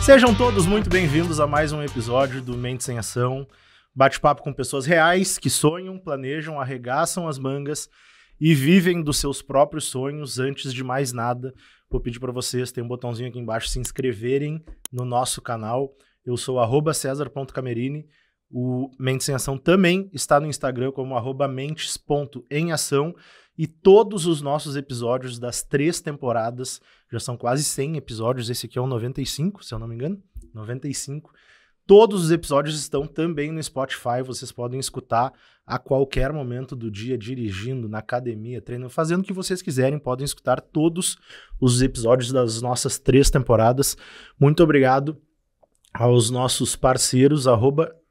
Sejam todos muito bem-vindos a mais um episódio do Mentes em Ação. Bate-papo com pessoas reais que sonham, planejam, arregaçam as mangas e vivem dos seus próprios sonhos. Antes de mais nada, vou pedir para vocês, tem um botãozinho aqui embaixo, se inscreverem no nosso canal. Eu sou @cesar.camerini. O Mentes em Ação também está no Instagram como @mentes.emação. E todos os nossos episódios das 3 temporadas, já são quase 100 episódios, esse aqui é o 95, se eu não me engano, 95. Todos os episódios estão também no Spotify, vocês podem escutar a qualquer momento do dia, dirigindo, na academia, treinando, fazendo o que vocês quiserem, podem escutar todos os episódios das nossas 3 temporadas. Muito obrigado aos nossos parceiros,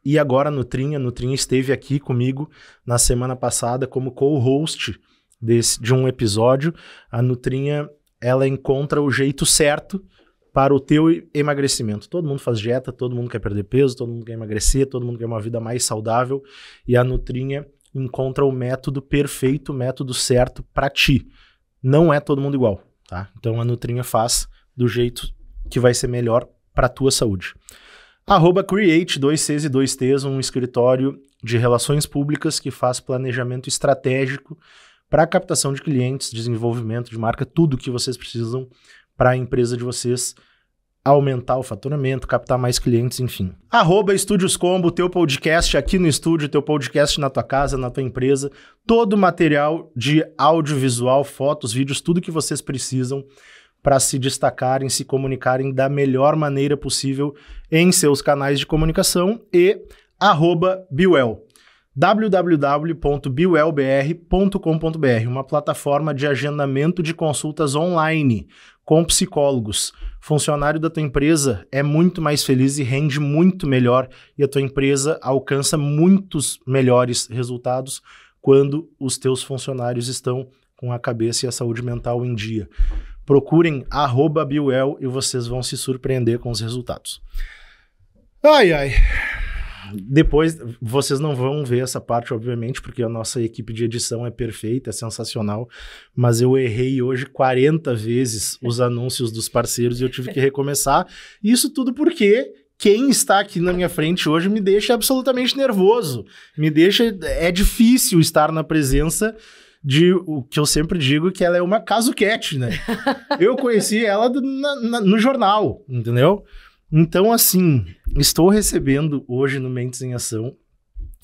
e agora Nutrinha. Nutrinha esteve aqui comigo na semana passada como co-host de um episódio. A Nutrinha, ela encontra o jeito certo para o teu emagrecimento. Todo mundo faz dieta, todo mundo quer perder peso, todo mundo quer emagrecer, todo mundo quer uma vida mais saudável, e a Nutrinha encontra o método perfeito, o método certo para ti. Não é todo mundo igual, tá? Então a Nutrinha faz do jeito que vai ser melhor para a tua saúde. @Create, 2 Cs e 2 Ts, um escritório de relações públicas que faz planejamento estratégico para a captação de clientes, desenvolvimento de marca, tudo o que vocês precisam para a empresa de vocês aumentar o faturamento, captar mais clientes, enfim. @Estúdios Combo, teu podcast aqui no estúdio, teu podcast na tua casa, na tua empresa, todo o material de audiovisual, fotos, vídeos, tudo que vocês precisam para se destacarem, se comunicarem da melhor maneira possível em seus canais de comunicação. E @Bewell, www.bewellbr.com.br, uma plataforma de agendamento de consultas online com psicólogos. Funcionário da tua empresa é muito mais feliz e rende muito melhor, e a tua empresa alcança muitos melhores resultados quando os teus funcionários estão com a cabeça e a saúde mental em dia. Procurem @Bewell e vocês vão se surpreender com os resultados. Ai. Depois, vocês não vão ver essa parte, obviamente, porque a nossa equipe de edição é perfeita, é sensacional, mas eu errei hoje 40 vezes os anúncios dos parceiros e eu tive que recomeçar. Isso tudo porque quem está aqui na minha frente hoje me deixa absolutamente nervoso. É difícil estar na presença de o que eu sempre digo, que ela é uma casuquete, né? Eu conheci ela no jornal, entendeu? Então, assim, estou recebendo hoje no Mentes em Ação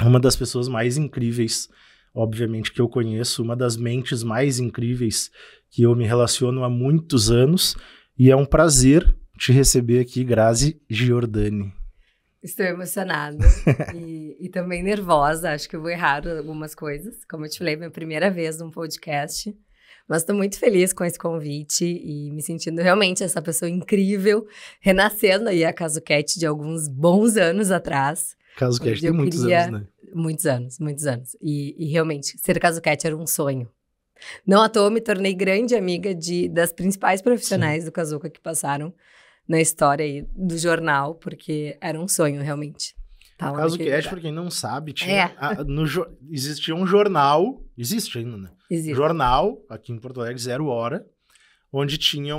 uma das pessoas mais incríveis, obviamente, que eu conheço, uma das mentes mais incríveis que eu me relaciono há muitos anos, e é um prazer te receber aqui, Grazi Giordani. Estou emocionada e também nervosa, acho que eu vou errar algumas coisas, como eu te falei, minha primeira vez num podcast. Mas estou muito feliz com esse convite e me sentindo realmente essa pessoa incrível, renascendo aí a Casuquete de alguns bons anos atrás. Casuquete tem muitos anos, né? Muitos anos. E realmente, ser Casuquete era um sonho. Não à toa me tornei grande amiga das principais profissionais do Casuca que passaram na história aí do jornal, porque era um sonho, realmente. O Casuquete, para quem não sabe, existia um jornal, existe ainda, né? Existe. Jornal, aqui em Porto Alegre, 0 Hora, onde tinha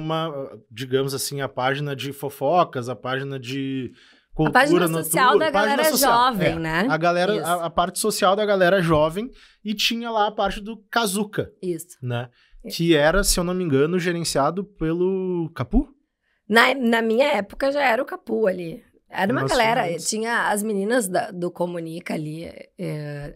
digamos assim, a página de fofocas, a página de cultura, a página social da galera jovem, né? A parte social da galera jovem, e tinha lá a parte do Casuca. Isso. Né? Que era, se eu não me engano, gerenciado pelo Capu? Na minha época já era o Capu ali. Era uma galera, tinha as meninas do Comunica ali,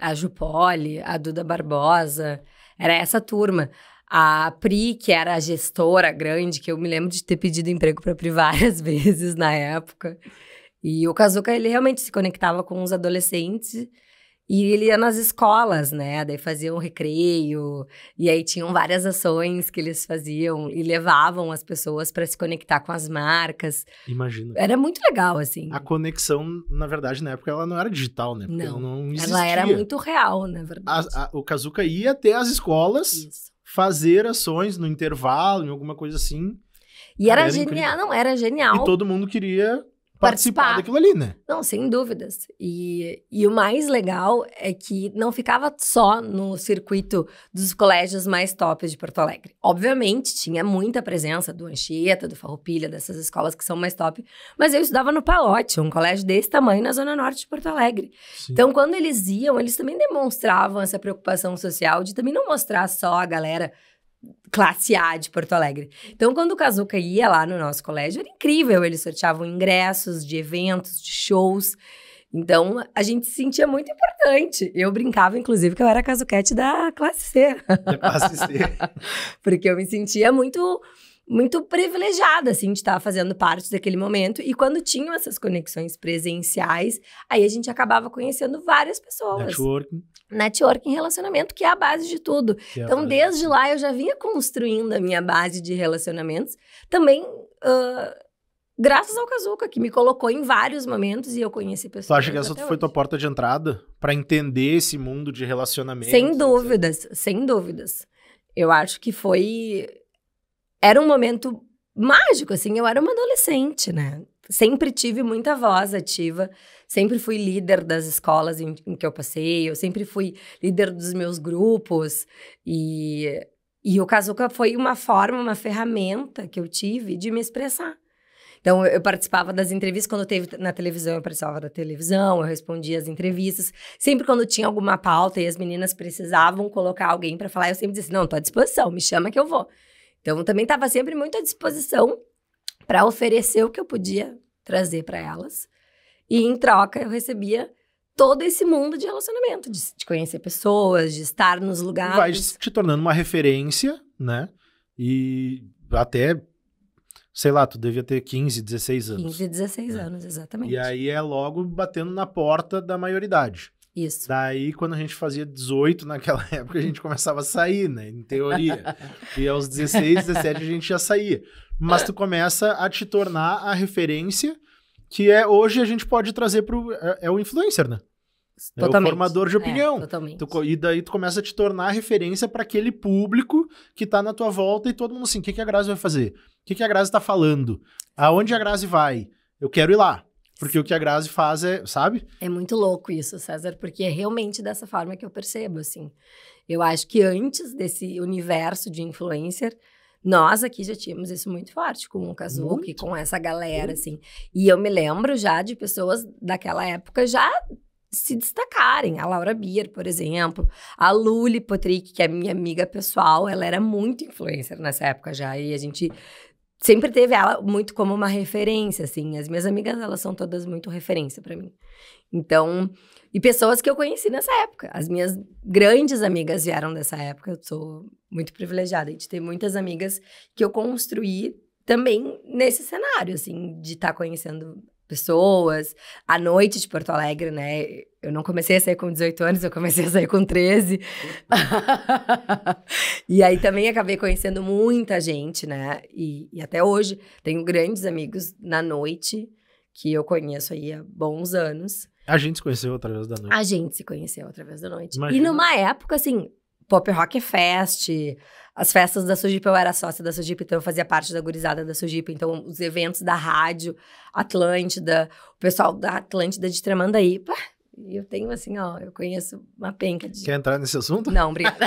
a Jupoli, a Duda Barbosa, era essa turma. A Pri, que era a gestora grande, que eu me lembro de ter pedido emprego para a Pri várias vezes na época. E o Casuca, ele realmente se conectava com os adolescentes e ele ia nas escolas, né? Daí faziam recreio, e aí tinham várias ações que eles faziam e levavam as pessoas para se conectar com as marcas. Imagina. Era muito legal, assim. A conexão, na verdade, na época, ela não era digital, né? Porque ela não existia. Ela era muito real, na verdade. O Casuca ia até as escolas fazer ações no intervalo, em alguma coisa assim. E era genial, não, era genial. E todo mundo queria participar daquilo ali, né? Não, sem dúvidas. E o mais legal é que não ficava só no circuito dos colégios mais tops de Porto Alegre. Obviamente, tinha muita presença do Anchieta, do Farroupilha, dessas escolas que são mais top, mas eu estudava no Palote, um colégio desse tamanho na Zona Norte de Porto Alegre. Sim. Então, quando eles iam, eles também demonstravam essa preocupação social de também não mostrar só a galera classe A de Porto Alegre. Então, quando o Kazuca ia lá no nosso colégio, era incrível. Eles sorteavam ingressos de eventos, de shows. Então, a gente se sentia muito importante. Eu brincava, inclusive, que eu era a Kazuquete da classe C. Da classe C. Porque eu me sentia muito privilegiada, assim, de estar fazendo parte daquele momento. E quando tinham essas conexões presenciais, aí a gente acabava conhecendo várias pessoas. Networking e relacionamento, que é a base de tudo. Então, desde lá, eu já vinha construindo a minha base de relacionamentos. Também, graças ao Kazuca, que me colocou em vários momentos e eu conheci pessoas. Tu acha que essa foi tua porta de entrada para entender esse mundo de relacionamentos? Sem dúvidas, sem dúvidas. Eu acho que era um momento mágico, assim. Eu era uma adolescente, né? Sempre tive muita voz ativa, sempre fui líder das escolas em que eu passei, eu sempre fui líder dos meus grupos, e o Kazuca foi uma forma, uma ferramenta que eu tive de me expressar. Então, eu participava das entrevistas, quando teve na televisão, eu participava da televisão, eu respondia as entrevistas. Sempre quando tinha alguma pauta e as meninas precisavam colocar alguém para falar, eu sempre dizia assim, não, tô à disposição, me chama que eu vou. Então, eu também estava sempre muito à disposição para oferecer o que eu podia trazer para elas. E, em troca, eu recebia todo esse mundo de relacionamento, de conhecer pessoas, de estar nos lugares. Vai te tornando uma referência, né? E até, sei lá, tu devia ter 15, 16 anos. 15, 16 anos, exatamente. E aí é logo batendo na porta da maioridade. Isso. Daí, quando a gente fazia 18, naquela época, a gente começava a sair, né? Em teoria. E aos 16, 17, a gente já saía. Mas tu começa a te tornar a referência que hoje a gente pode trazer é o influencer, né? Totalmente. É o formador de opinião. Totalmente. E daí tu começa a te tornar referência para aquele público que tá na tua volta e todo mundo assim, o que a Grazi vai fazer? O que a Grazi tá falando? Aonde a Grazi vai? Eu quero ir lá. Porque o que a Grazi faz sabe? É muito louco isso, César, porque é realmente dessa forma que eu percebo, assim. Eu acho que antes desse universo de influencer, nós aqui já tínhamos isso muito forte, com o Kazuca e com essa galera, assim. E eu me lembro já de pessoas daquela época já se destacarem. A Laura Bier, por exemplo. A Luli Potrick, que é minha amiga pessoal, ela era muito influencer nessa época já. E a gente sempre teve ela muito como uma referência, assim. As minhas amigas, elas são todas muito referência pra mim. Então, e pessoas que eu conheci nessa época. As minhas grandes amigas vieram dessa época. Eu sou muito privilegiada de ter muitas amigas que eu construí também nesse cenário, assim, de estar conhecendo pessoas. A noite de Porto Alegre, né? Eu não comecei a sair com 18 anos, eu comecei a sair com 13. E aí também acabei conhecendo muita gente, né? E até hoje tenho grandes amigos na noite que eu conheço aí há bons anos. A gente se conheceu através da noite. A gente se conheceu através da noite. Imagina. E numa época, assim, Pop Rock Fest, as festas da Sujipa, eu era sócia da Sujipa, então eu fazia parte da gurizada da Sujipa. Então, os eventos da rádio, Atlântida, o pessoal da Atlântida de Tramandaí. Pá, eu tenho, assim, ó, eu conheço uma penca de... Quer entrar nesse assunto? Não, obrigada.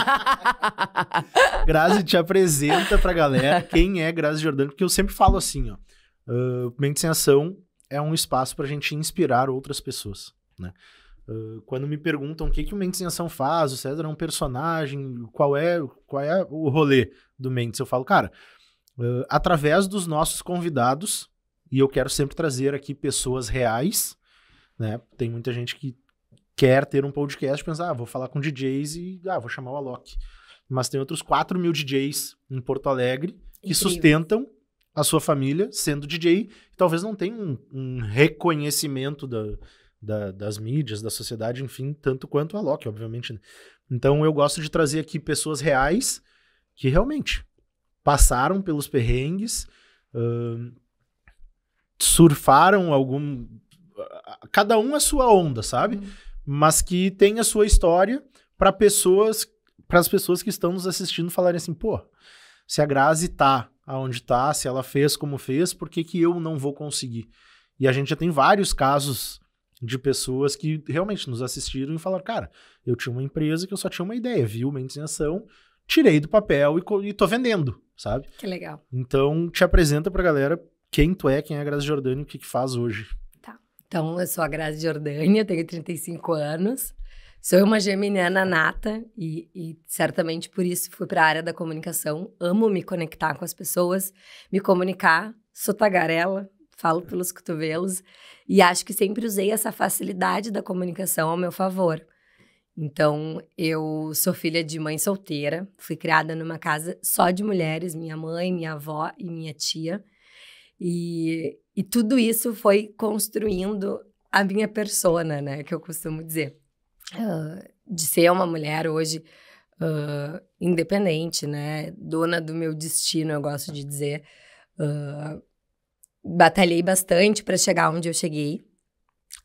Grazi, te apresenta pra galera quem é Grazi Giordano, porque eu sempre falo assim, ó, Mente Sem Ação é um espaço pra gente inspirar outras pessoas, né? Quando me perguntam o que o Mentes em Ação faz, o César é um personagem, qual é o rolê do Mentes, eu falo, cara, através dos nossos convidados, e eu quero sempre trazer aqui pessoas reais, né? Tem muita gente que quer ter um podcast e pensa, vou falar com DJs e vou chamar o Alok. Mas tem outros 4 mil DJs em Porto Alegre que sustentam a sua família sendo DJ, e talvez não tenham um reconhecimento das mídias, da sociedade, enfim, tanto quanto a Alok, obviamente. Né? Então eu gosto de trazer aqui pessoas reais que realmente passaram pelos perrengues, surfaram cada um a sua onda, sabe? Mas que tem a sua história para as pessoas que estão nos assistindo falarem assim, pô, se a Grazi tá aonde tá, se ela fez como fez, por que eu não vou conseguir? E a gente já tem vários casos de pessoas que realmente nos assistiram e falaram, cara, eu tinha uma empresa que eu só tinha uma ideia, vi o Mentes em Ação, tirei do papel e tô vendendo, sabe? Que legal. Então, te apresenta pra galera quem tu é, quem é a Grazi Giordani e o que faz hoje. Tá. Então, eu sou a Grazi Giordani, eu tenho 35 anos, sou uma geminiana nata e certamente por isso fui para a área da comunicação. Amo me conectar com as pessoas, me comunicar, sou tagarela, falo pelos cotovelos e acho que sempre usei essa facilidade da comunicação ao meu favor. Então, eu sou filha de mãe solteira, fui criada numa casa só de mulheres, minha mãe, minha avó e minha tia. E tudo isso foi construindo a minha persona, né, que eu costumo dizer. De ser uma mulher hoje independente, né, dona do meu destino, eu gosto de dizer. Batalhei bastante para chegar onde eu cheguei.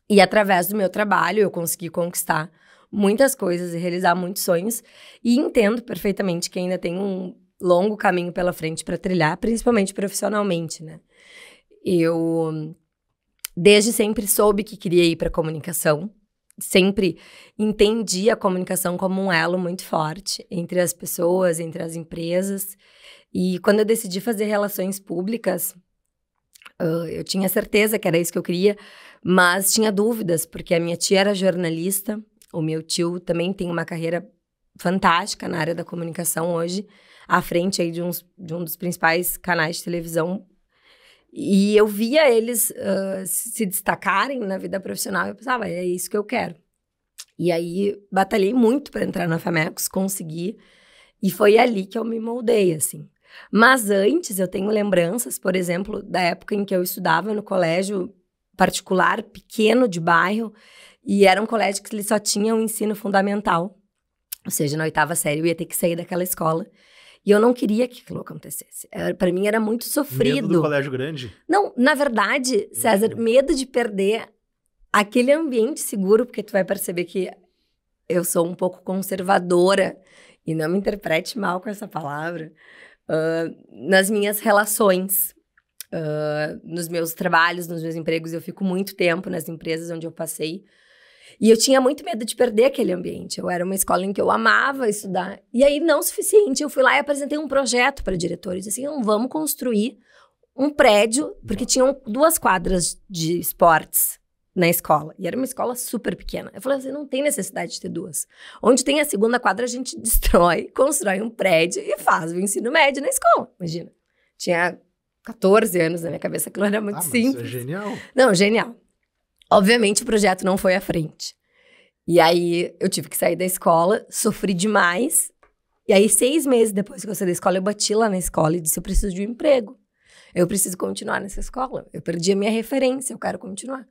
E através do meu trabalho eu consegui conquistar muitas coisas e realizar muitos sonhos. E entendo perfeitamente que ainda tem um longo caminho pela frente para trilhar, principalmente profissionalmente, né. Eu, desde sempre, soube que queria ir para a comunicação. Sempre entendi a comunicação como um elo muito forte entre as pessoas, entre as empresas. E quando eu decidi fazer relações públicas, eu tinha certeza que era isso que eu queria, mas tinha dúvidas, porque a minha tia era jornalista, o meu tio também tem uma carreira fantástica na área da comunicação hoje, à frente aí de um dos principais canais de televisão. E eu via eles se destacarem na vida profissional e eu pensava, é isso que eu quero. E aí, batalhei muito para entrar na Famecos, consegui, e foi ali que eu me moldei, assim. Mas antes, eu tenho lembranças, por exemplo, da época em que eu estudava no colégio particular, pequeno, de bairro, e era um colégio que ele só tinha o ensino fundamental. Ou seja, na 8ª série eu ia ter que sair daquela escola. E eu não queria que aquilo acontecesse. Para mim era muito sofrido. Medo do colégio grande? Não, na verdade, César, medo de perder aquele ambiente seguro, porque tu vai perceber que eu sou um pouco conservadora, e não me interprete mal com essa palavra, nas minhas relações, nos meus trabalhos, nos meus empregos. Eu fico muito tempo nas empresas onde eu passei. E eu tinha muito medo de perder aquele ambiente. Eu era uma escola em que eu amava estudar. E aí, não o suficiente, eu fui lá e apresentei um projeto para diretores. Assim, vamos construir um prédio, porque tinham 2 quadras de esportes na escola. E era uma escola super pequena. Eu falei assim, não tem necessidade de ter 2. Onde tem a 2ª quadra, a gente destrói, constrói um prédio e faz o ensino médio na escola. Imagina. Tinha 14 anos na minha cabeça, aquilo era muito simples. Isso é genial. Não, genial. Obviamente, o projeto não foi à frente. E aí, eu tive que sair da escola, sofri demais. E aí, 6 meses depois que eu saí da escola, eu bati lá na escola e disse, eu preciso de um emprego. Eu preciso continuar nessa escola. Eu perdi a minha referência, eu quero continuar.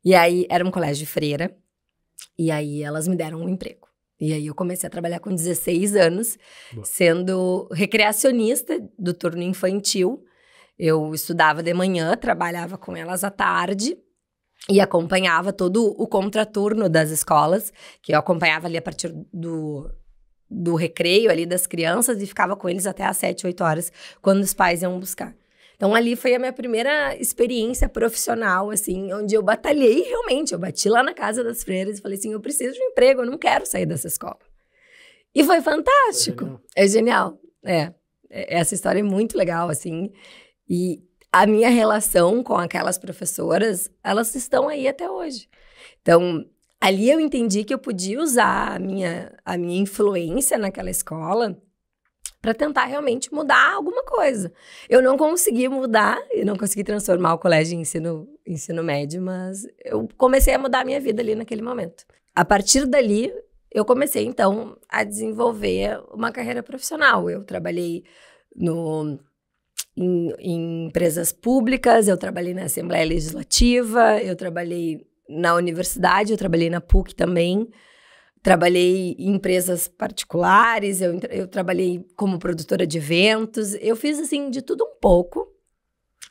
E aí, era um colégio de freira. E aí, elas me deram um emprego. E aí, eu comecei a trabalhar com 16 anos, sendo recreacionista do turno infantil. Eu estudava de manhã, trabalhava com elas à tarde. E acompanhava todo o contraturno das escolas, que eu acompanhava ali a partir do recreio ali das crianças e ficava com eles até às 7, 8 horas, quando os pais iam buscar. Então, ali foi a minha primeira experiência profissional, assim, onde eu batalhei realmente. Eu bati lá na casa das freiras e falei assim, eu preciso de um emprego, eu não quero sair dessa escola. E foi fantástico. É genial. Essa história é muito legal, assim, e a minha relação com aquelas professoras, elas estão aí até hoje. Então, ali eu entendi que eu podia usar a minha influência naquela escola para tentar realmente mudar alguma coisa. Eu não consegui mudar, eu não consegui transformar o colégio em ensino médio, mas eu comecei a mudar a minha vida ali naquele momento. A partir dali, eu comecei, então, a desenvolver uma carreira profissional. Eu trabalhei em empresas públicas, eu trabalhei na Assembleia Legislativa, eu trabalhei na universidade, eu trabalhei na PUC também, trabalhei em empresas particulares, eu trabalhei como produtora de eventos, eu fiz, assim, de tudo um pouco.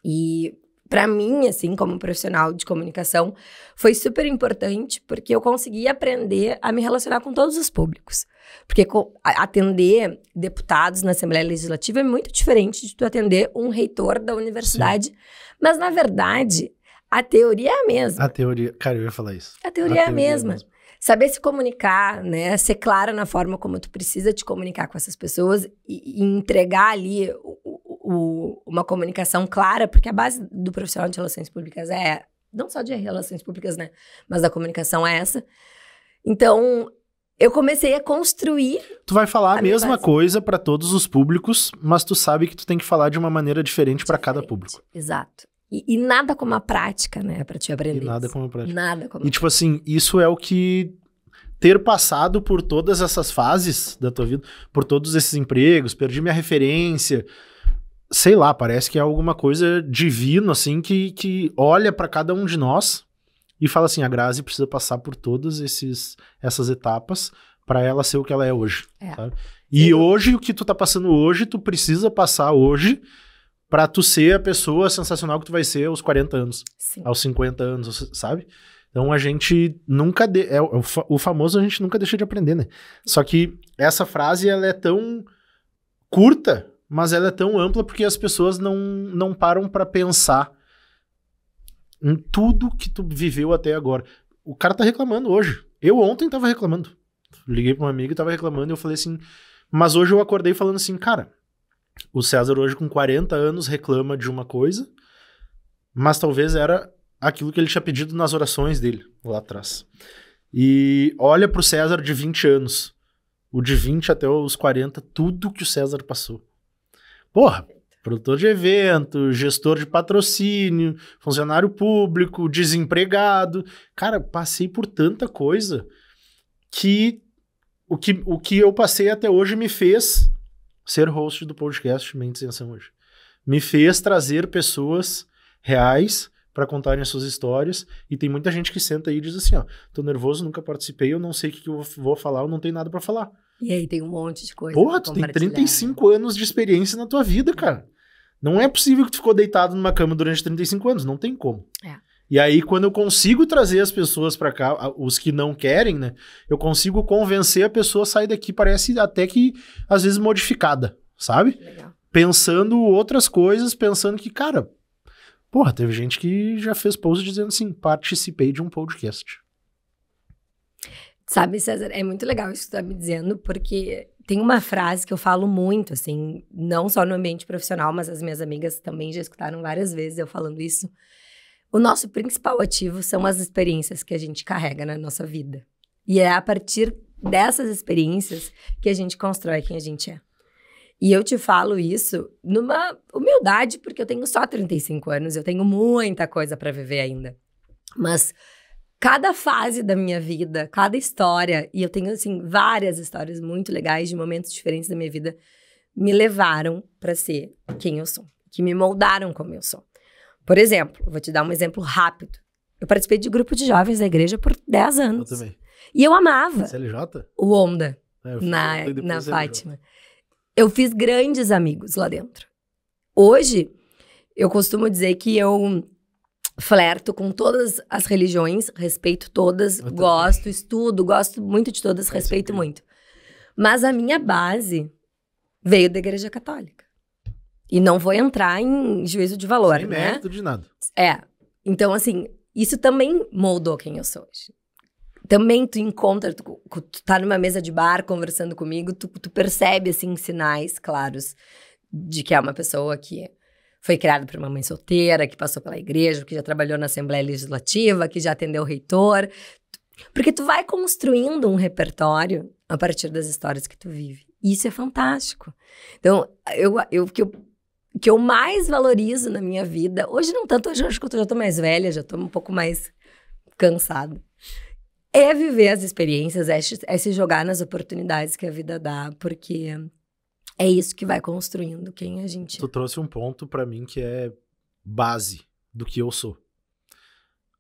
E, para mim, assim, como profissional de comunicação, foi super importante, porque eu consegui aprender a me relacionar com todos os públicos. Porque atender deputados na Assembleia Legislativa é muito diferente de tu atender um reitor da universidade. Sim. Mas, na verdade, A teoria é a mesma. A teoria... Cara, eu ia falar isso. A teoria é a mesma. Saber se comunicar, né? Ser clara na forma como tu precisa te comunicar com essas pessoas e entregar ali uma comunicação clara, porque a base do profissional de relações públicas não só de relações públicas, né? Mas da comunicação é essa. Então, eu comecei a construir... Tu vai falar a mesma coisa para todos os públicos, mas tu sabe que tu tem que falar de uma maneira diferente para cada público. Exato. E nada como a prática, né? Pra te aprender. E nada como a prática. Nada como E tipo assim, isso é o que... Ter passado por todas essas fases da tua vida, por todos esses empregos, perdi minha referência... Sei lá, parece que é alguma coisa divino, assim, que olha para cada um de nós e fala assim, a Grazi precisa passar por todas essas etapas para ela ser o que ela é hoje. Sabe? E hoje, o que tu tá passando hoje, tu precisa passar hoje para tu ser a pessoa sensacional que tu vai ser aos 40 anos, aos 50 anos, sabe? Então a gente nunca... o famoso a gente nunca deixa de aprender, né? Só que essa frase, ela é tão curta, mas ela é tão ampla porque as pessoas não param pra pensar em tudo que tu viveu até agora. O cara tá reclamando hoje. Eu ontem tava reclamando. Liguei pra uma amiga e tava reclamando e eu falei assim... Mas hoje eu acordei falando assim, cara... O César hoje com 40 anos reclama de uma coisa, mas talvez era aquilo que ele tinha pedido nas orações dele, lá atrás. E olha pro César de 20 anos. O de 20 até os 40, tudo que o César passou. Porra, produtor de evento, gestor de patrocínio, funcionário público, desempregado. Cara, passei por tanta coisa que o que eu passei até hoje me fez ser host do podcast Mente Sem Ação hoje. Me fez trazer pessoas reais para contarem as suas histórias. E tem muita gente que senta aí e diz assim, ó, tô nervoso, nunca participei, eu não sei o que eu vou falar, eu não tenho nada para falar. E aí tem um monte de coisa. Porra, tu tem 35 anos de experiência na tua vida, cara. Não é possível que tu ficou deitado numa cama durante 35 anos. Não tem como. E aí, quando eu consigo trazer as pessoas pra cá, os que não querem, né? Eu consigo convencer a pessoa a sair daqui, parece até que, às vezes, modificada, sabe? Legal. Pensando outras coisas, pensando que, cara... Porra, teve gente que já fez post dizendo assim, participei de um podcast. Sabe, César, é muito legal isso que tu tá me dizendo, porque tem uma frase que eu falo muito, assim, não só no ambiente profissional, mas as minhas amigas também já escutaram várias vezes eu falando isso. O nosso principal ativo são as experiências que a gente carrega na nossa vida. E é a partir dessas experiências que a gente constrói quem a gente é. E eu te falo isso numa humildade, porque eu tenho só 35 anos, eu tenho muita coisa para viver ainda. Mas... cada fase da minha vida, cada história, e eu tenho, assim, várias histórias muito legais de momentos diferentes da minha vida, me levaram para ser quem eu sou, que me moldaram como eu sou. Por exemplo, vou te dar um exemplo rápido. Eu participei de grupo de jovens da igreja por 10 anos. Eu também. E eu amava. CLJ? O Onda, na Fátima. Eu fiz grandes amigos lá dentro. Hoje, eu costumo dizer que eu... flerto com todas as religiões, respeito todas, gosto, estudo, gosto muito de todas, respeito muito. Mas a minha base veio da Igreja Católica. E não vou entrar em juízo de valor, sem né? mérito de nada. Então, assim, isso também moldou quem eu sou hoje. Também tu encontra, tu tá numa mesa de bar conversando comigo, tu percebe, assim, sinais claros de que é uma pessoa que... foi criada por uma mãe solteira, que passou pela igreja, que já trabalhou na Assembleia Legislativa, que já atendeu o reitor. Porque tu vai construindo um repertório a partir das histórias que tu vive. E isso é fantástico. Então, o que eu mais valorizo na minha vida, hoje não tanto, hoje eu acho que eu já tô mais velha, já tô um pouco mais cansada, é viver as experiências, é se jogar nas oportunidades que a vida dá, porque... é isso que vai construindo quem a gente é. Tu trouxe um ponto pra mim que é base do que eu sou.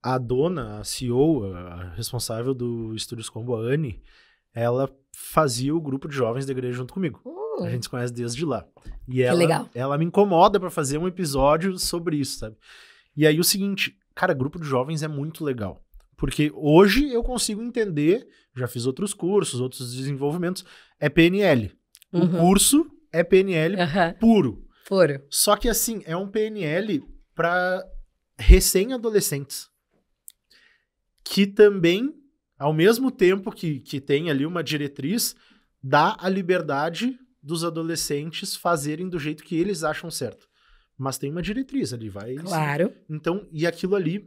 A dona, a CEO, a responsável do Estúdios Combo, a Anne, ela fazia o grupo de jovens da igreja junto comigo. A gente se conhece desde lá. E ela me incomoda pra fazer um episódio sobre isso, sabe? E aí o seguinte, cara, grupo de jovens é muito legal. Porque hoje eu consigo entender, já fiz outros cursos, outros desenvolvimentos, é PNL. O curso é PNL puro. Puro. Só que assim, é um PNL pra recém-adolescentes, que também, ao mesmo tempo que tem ali uma diretriz, dá a liberdade dos adolescentes fazerem do jeito que eles acham certo. Mas tem uma diretriz ali, vai... Claro. Então, e aquilo ali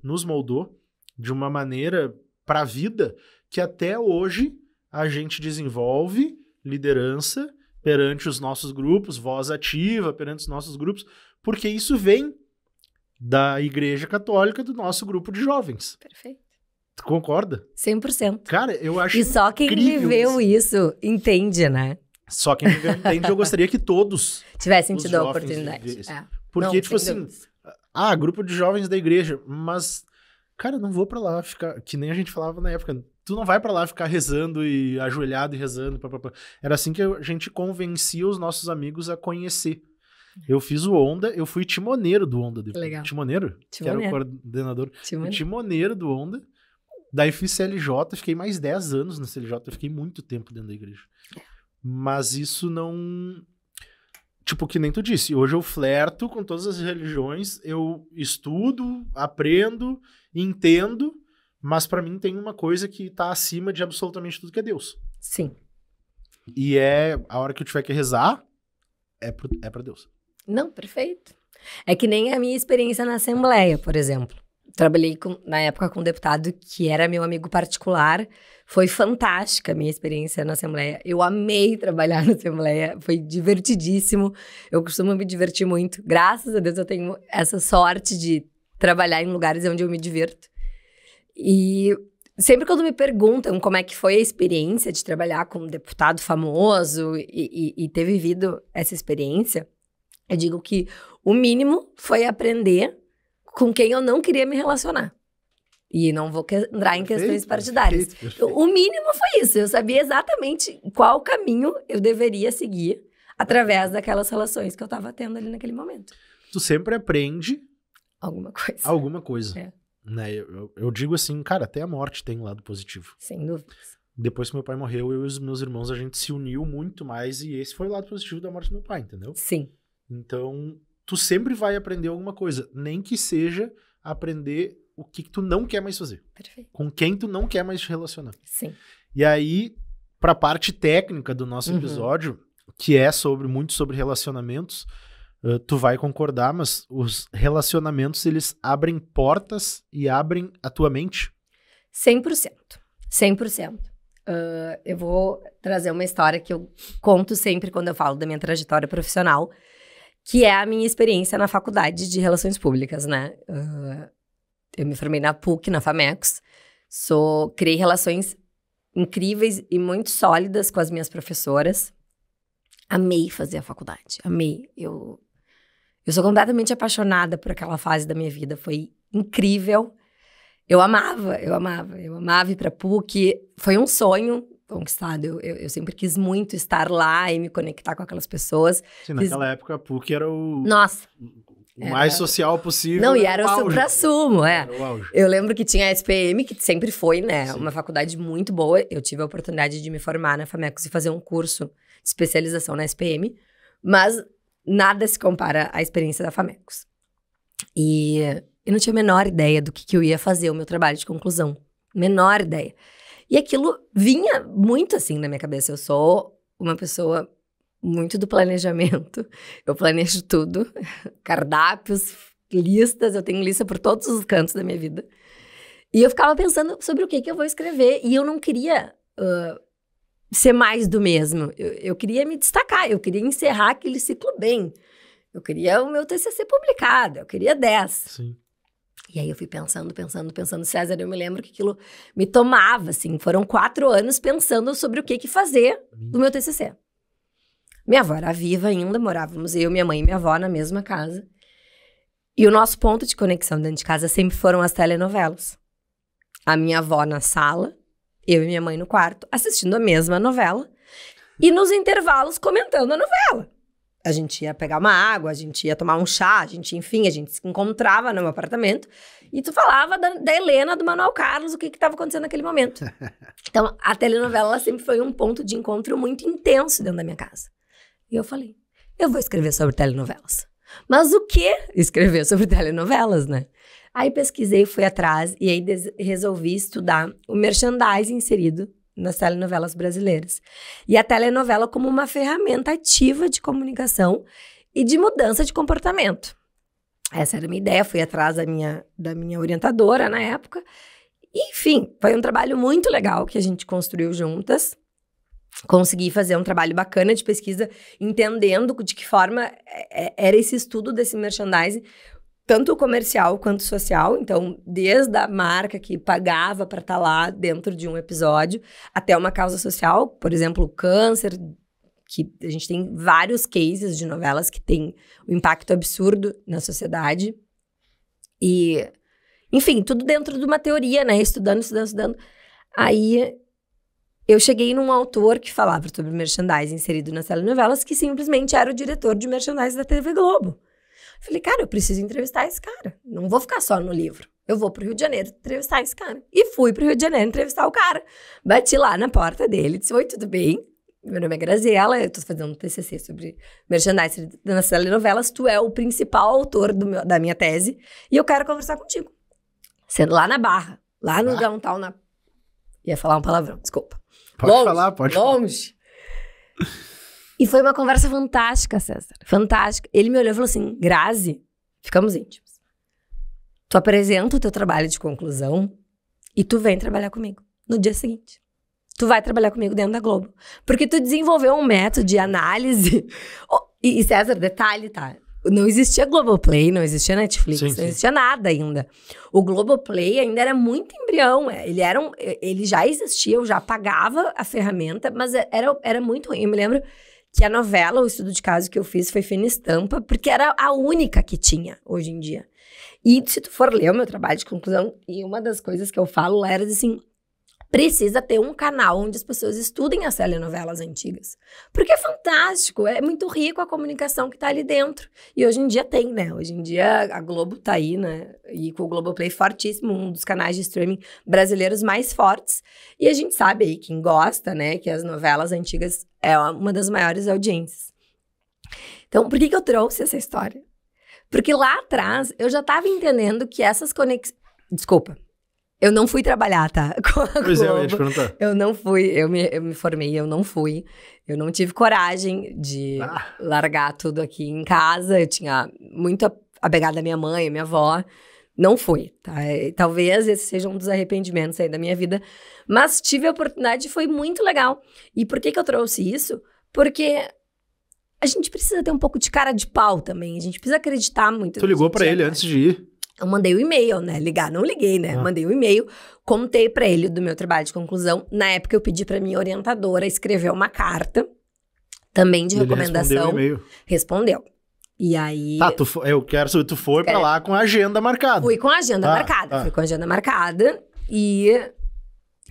nos moldou de uma maneira para a vida que até hoje a gente desenvolve liderança perante os nossos grupos, voz ativa perante os nossos grupos, porque isso vem da Igreja Católica, do nosso grupo de jovens. Perfeito. Tu concorda? 100%. Cara, eu acho E só quem viveu isso entende, né? Só quem viveu entende. Eu gostaria que todos tivessem tido a oportunidade. Porque, não, tipo assim, grupo de jovens da igreja, mas, cara, eu não vou pra lá ficar, que nem a gente falava na época, tu não vai pra lá ficar rezando e ajoelhado e rezando. Era assim que a gente convencia os nossos amigos a conhecer. Eu fiz o Onda, eu fui timoneiro do Onda. Legal. Timoneiro? Que era o coordenador. Timoneiro do Onda. Daí fiz CLJ, fiquei mais 10 anos na CLJ, eu fiquei muito tempo dentro da igreja. Mas isso não... Tipo, que nem tu disse, hoje eu flerto com todas as religiões, eu estudo, aprendo, entendo, mas pra mim tem uma coisa que tá acima de absolutamente tudo que é Deus. Sim. E a hora que eu tiver que rezar, é pra Deus. Não, perfeito. É que nem a minha experiência na Assembleia, por exemplo. Trabalhei na época com um deputado que era meu amigo particular. Foi fantástica a minha experiência na Assembleia. Eu amei trabalhar na Assembleia. Foi divertidíssimo. Eu costumo me divertir muito. Graças a Deus eu tenho essa sorte de trabalhar em lugares onde eu me divirto. E sempre quando me perguntam como é que foi a experiência de trabalhar com um deputado famoso e ter vivido essa experiência, eu digo que o mínimo foi aprender com quem eu não queria me relacionar. E não vou entrar em questões partidárias. Perfeito. O mínimo foi isso. Eu sabia exatamente qual caminho eu deveria seguir através daquelas relações que eu estava tendo ali naquele momento. Tu sempre aprende... Alguma coisa. É. Né? Eu digo assim, cara, até a morte tem um lado positivo. Sem dúvidas. Depois que meu pai morreu, eu e os meus irmãos, a gente se uniu muito mais e esse foi o lado positivo da morte do meu pai, entendeu? Sim. Então, tu sempre vai aprender alguma coisa, nem que seja aprender o que tu não quer mais fazer. Perfeito. Com quem tu não quer mais te relacionar. Sim. E aí, pra parte técnica do nosso episódio, que é muito sobre relacionamentos, tu vai concordar, mas os relacionamentos, eles abrem portas e abrem a tua mente? 100%. 100%. Eu vou trazer uma história que eu conto sempre quando eu falo da minha trajetória profissional, que é a minha experiência na faculdade de Relações Públicas, né? Eu me formei na PUC, na FAMECOS. Criei relações incríveis e muito sólidas com as minhas professoras. Amei fazer a faculdade, amei. Eu sou completamente apaixonada por aquela fase da minha vida, foi incrível. Eu amava ir pra PUC. Foi um sonho conquistado. Eu sempre quis muito estar lá e me conectar com aquelas pessoas. Sim, naquela época a PUC era o... Nossa! O mais social possível. Não, e era o supra-sumo, Era o auge. Eu lembro que tinha a SPM, que sempre foi, né? Sim. Uma faculdade muito boa. Eu tive a oportunidade de me formar na FAMECOS e fazer um curso de especialização na SPM. Mas nada se compara à experiência da FAMECOS. E eu não tinha a menor ideia do que eu ia fazer, o meu trabalho de conclusão. Menor ideia. E aquilo vinha muito assim na minha cabeça. Eu sou uma pessoa muito do planejamento. Eu planejo tudo. Cardápios, listas. Eu tenho lista por todos os cantos da minha vida. E eu ficava pensando sobre o que eu vou escrever. E eu não queria ser mais do mesmo. Eu queria me destacar. Eu queria encerrar aquele ciclo bem. Eu queria o meu TCC publicado. Eu queria 10. Sim. E aí eu fui pensando, César, eu me lembro que aquilo me tomava, assim. Foram 4 anos pensando sobre o que fazer do meu TCC. Minha avó era viva ainda, morávamos eu, minha mãe e minha avó na mesma casa. E o nosso ponto de conexão dentro de casa sempre foram as telenovelas. A minha avó na sala, eu e minha mãe no quarto, assistindo a mesma novela. E nos intervalos comentando a novela. A gente ia pegar uma água, a gente ia tomar um chá, a gente se encontrava no meu apartamento e tu falava da Helena, do Manuel Carlos, o que estava acontecendo naquele momento. Então, a telenovela ela sempre foi um ponto de encontro muito intenso dentro da minha casa. E eu falei, eu vou escrever sobre telenovelas. Mas o que escrever sobre telenovelas, né? Aí pesquisei, fui atrás e aí resolvi estudar o merchandising inserido nas telenovelas brasileiras. E a telenovela como uma ferramenta ativa de comunicação e de mudança de comportamento. Essa era a minha ideia, fui atrás da minha orientadora na época. E, enfim, foi um trabalho muito legal que a gente construiu juntas. Consegui fazer um trabalho bacana de pesquisa, entendendo de que forma era esse estudo desse merchandising, tanto comercial quanto social. Então, desde a marca que pagava para estar lá dentro de um episódio, até uma causa social, por exemplo, o câncer, que a gente tem vários cases de novelas que têm um impacto absurdo na sociedade. E, enfim, tudo dentro de uma teoria, né? Estudando. Aí, eu cheguei num autor que falava sobre merchandising inserido nas telenovelas, que simplesmente era o diretor de merchandising da TV Globo. Falei, cara, eu preciso entrevistar esse cara. Não vou ficar só no livro. Eu vou pro Rio de Janeiro entrevistar esse cara. E fui pro Rio de Janeiro entrevistar o cara. Bati lá na porta dele, disse, oi, tudo bem? Meu nome é Graziella, eu tô fazendo um TCC sobre merchandising nas telenovelas. Tu é o principal autor da minha tese e eu quero conversar contigo. Sendo lá na Barra, lá no downtown, Ia falar um palavrão, desculpa. Pode falar. Longe. E foi uma conversa fantástica, César. Fantástica. Ele me olhou e falou assim, Grazi, ficamos íntimos. Tu apresenta o teu trabalho de conclusão e tu vem trabalhar comigo no dia seguinte. Tu vai trabalhar comigo dentro da Globo. Porque tu desenvolveu um método de análise. E César, detalhe, tá? Não existia Globoplay, não existia Netflix, não existia nada ainda. O Globoplay ainda era muito embrião. Ele já existia, eu já pagava a ferramenta, mas era muito ruim. Eu me lembro que a novela, o estudo de caso que eu fiz foi Fina Estampa, porque era a única que tinha hoje em dia. E se tu for ler o meu trabalho de conclusão, e uma das coisas que eu falo lá era assim, precisa ter um canal onde as pessoas estudem as telenovelas antigas. Porque é fantástico, é muito rico a comunicação que tá ali dentro. E hoje em dia tem, né? Hoje em dia a Globo tá aí, né? E com o Globoplay fortíssimo, um dos canais de streaming brasileiros mais fortes. E a gente sabe aí, quem gosta, né? Que as novelas antigas é uma das maiores audiências. Então, por que eu trouxe essa história? Porque lá atrás, eu já tava entendendo que essas conexões... Desculpa. Eu não fui trabalhar, tá? Com a Globo. Pois é, eu ia te perguntar. Eu não fui, eu me formei, eu não fui. Eu não tive coragem de largar tudo aqui em casa. Eu tinha muito apegada à minha mãe, à minha avó. Não fui, tá? E talvez esse seja um dos arrependimentos aí da minha vida. Mas tive a oportunidade e foi muito legal. E por que eu trouxe isso? Porque a gente precisa ter um pouco de cara de pau também. A gente precisa acreditar muito. Tu ligou pra ele antes de ir? Eu mandei um e-mail, né? Ligar, não liguei, né? Mandei um e-mail, contei pra ele do meu trabalho de conclusão. Na época, eu pedi pra minha orientadora escrever uma carta, também de recomendação. Ele respondeu o e-mail. Respondeu. E aí... Tá, eu quero saber, tu foi pra lá com a agenda marcada. Fui com a agenda marcada. Fui com a agenda marcada e...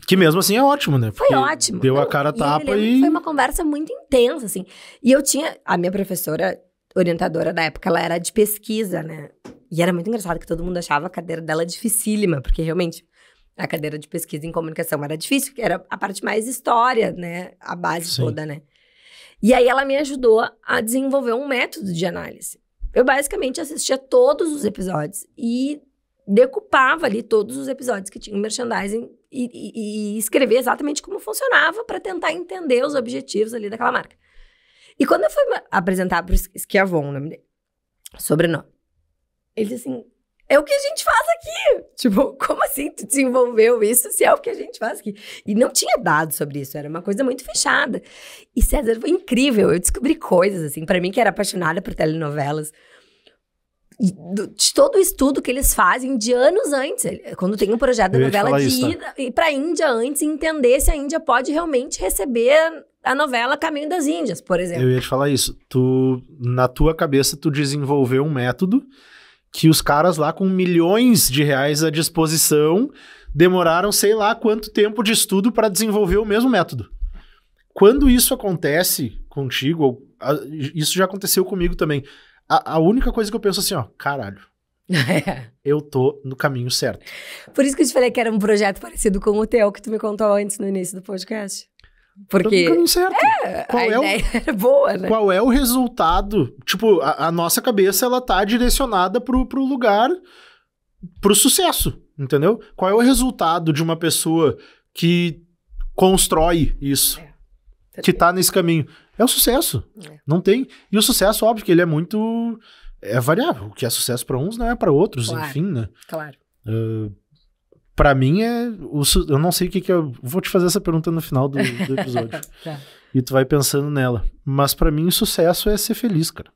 Que mesmo assim é ótimo, né? Porque foi ótimo. Deu a cara a tapa e... Foi uma conversa muito intensa, assim. E eu tinha... A minha professora orientadora da época, ela era de pesquisa, né? E era muito engraçado que todo mundo achava a cadeira dela dificílima, porque realmente a cadeira de pesquisa em comunicação era difícil, porque era a parte mais história, né? A base toda, né? E aí ela me ajudou a desenvolver um método de análise. Eu basicamente assistia todos os episódios e decupava ali todos os episódios que tinham merchandising e escrevia exatamente como funcionava para tentar entender os objetivos ali daquela marca. E quando eu fui apresentar para o Schiavon, o nome dele, sobrenome, ele disse assim, é o que a gente faz aqui. Tipo, como assim tu desenvolveu isso se é o que a gente faz aqui? E não tinha dados sobre isso, era uma coisa muito fechada. E César, foi incrível, eu descobri coisas, assim, pra mim que era apaixonada por telenovelas, de todo o estudo que eles fazem de anos antes, quando tem um projeto da novela, de ir pra Índia antes e entender se a Índia pode realmente receber a novela Caminho das Índias, por exemplo. Eu ia te falar isso, na tua cabeça tu desenvolveu um método que os caras lá com milhões de reais à disposição demoraram sei lá quanto tempo de estudo para desenvolver o mesmo método. Quando isso acontece contigo, isso já aconteceu comigo também, a única coisa que eu penso assim, ó, caralho, eu tô no caminho certo. Por isso que eu te falei que era um projeto parecido com o teu, que tu me contou antes no início do podcast. Porque... Tá no caminho certo. A ideia era boa, né? Qual é o resultado? Tipo, a nossa cabeça, ela tá direcionada pro lugar, pro sucesso, entendeu? Qual é o resultado de uma pessoa que constrói isso? Que tá nesse caminho? É o sucesso. Não tem. E o sucesso, óbvio, que ele é muito... É variável. O que é sucesso pra uns não é pra outros, Claro. enfim, né? Claro. Pra mim eu não sei o que eu vou te fazer essa pergunta no final do episódio. Tá. E tu vai pensando nela. Mas pra mim o sucesso é ser feliz, cara.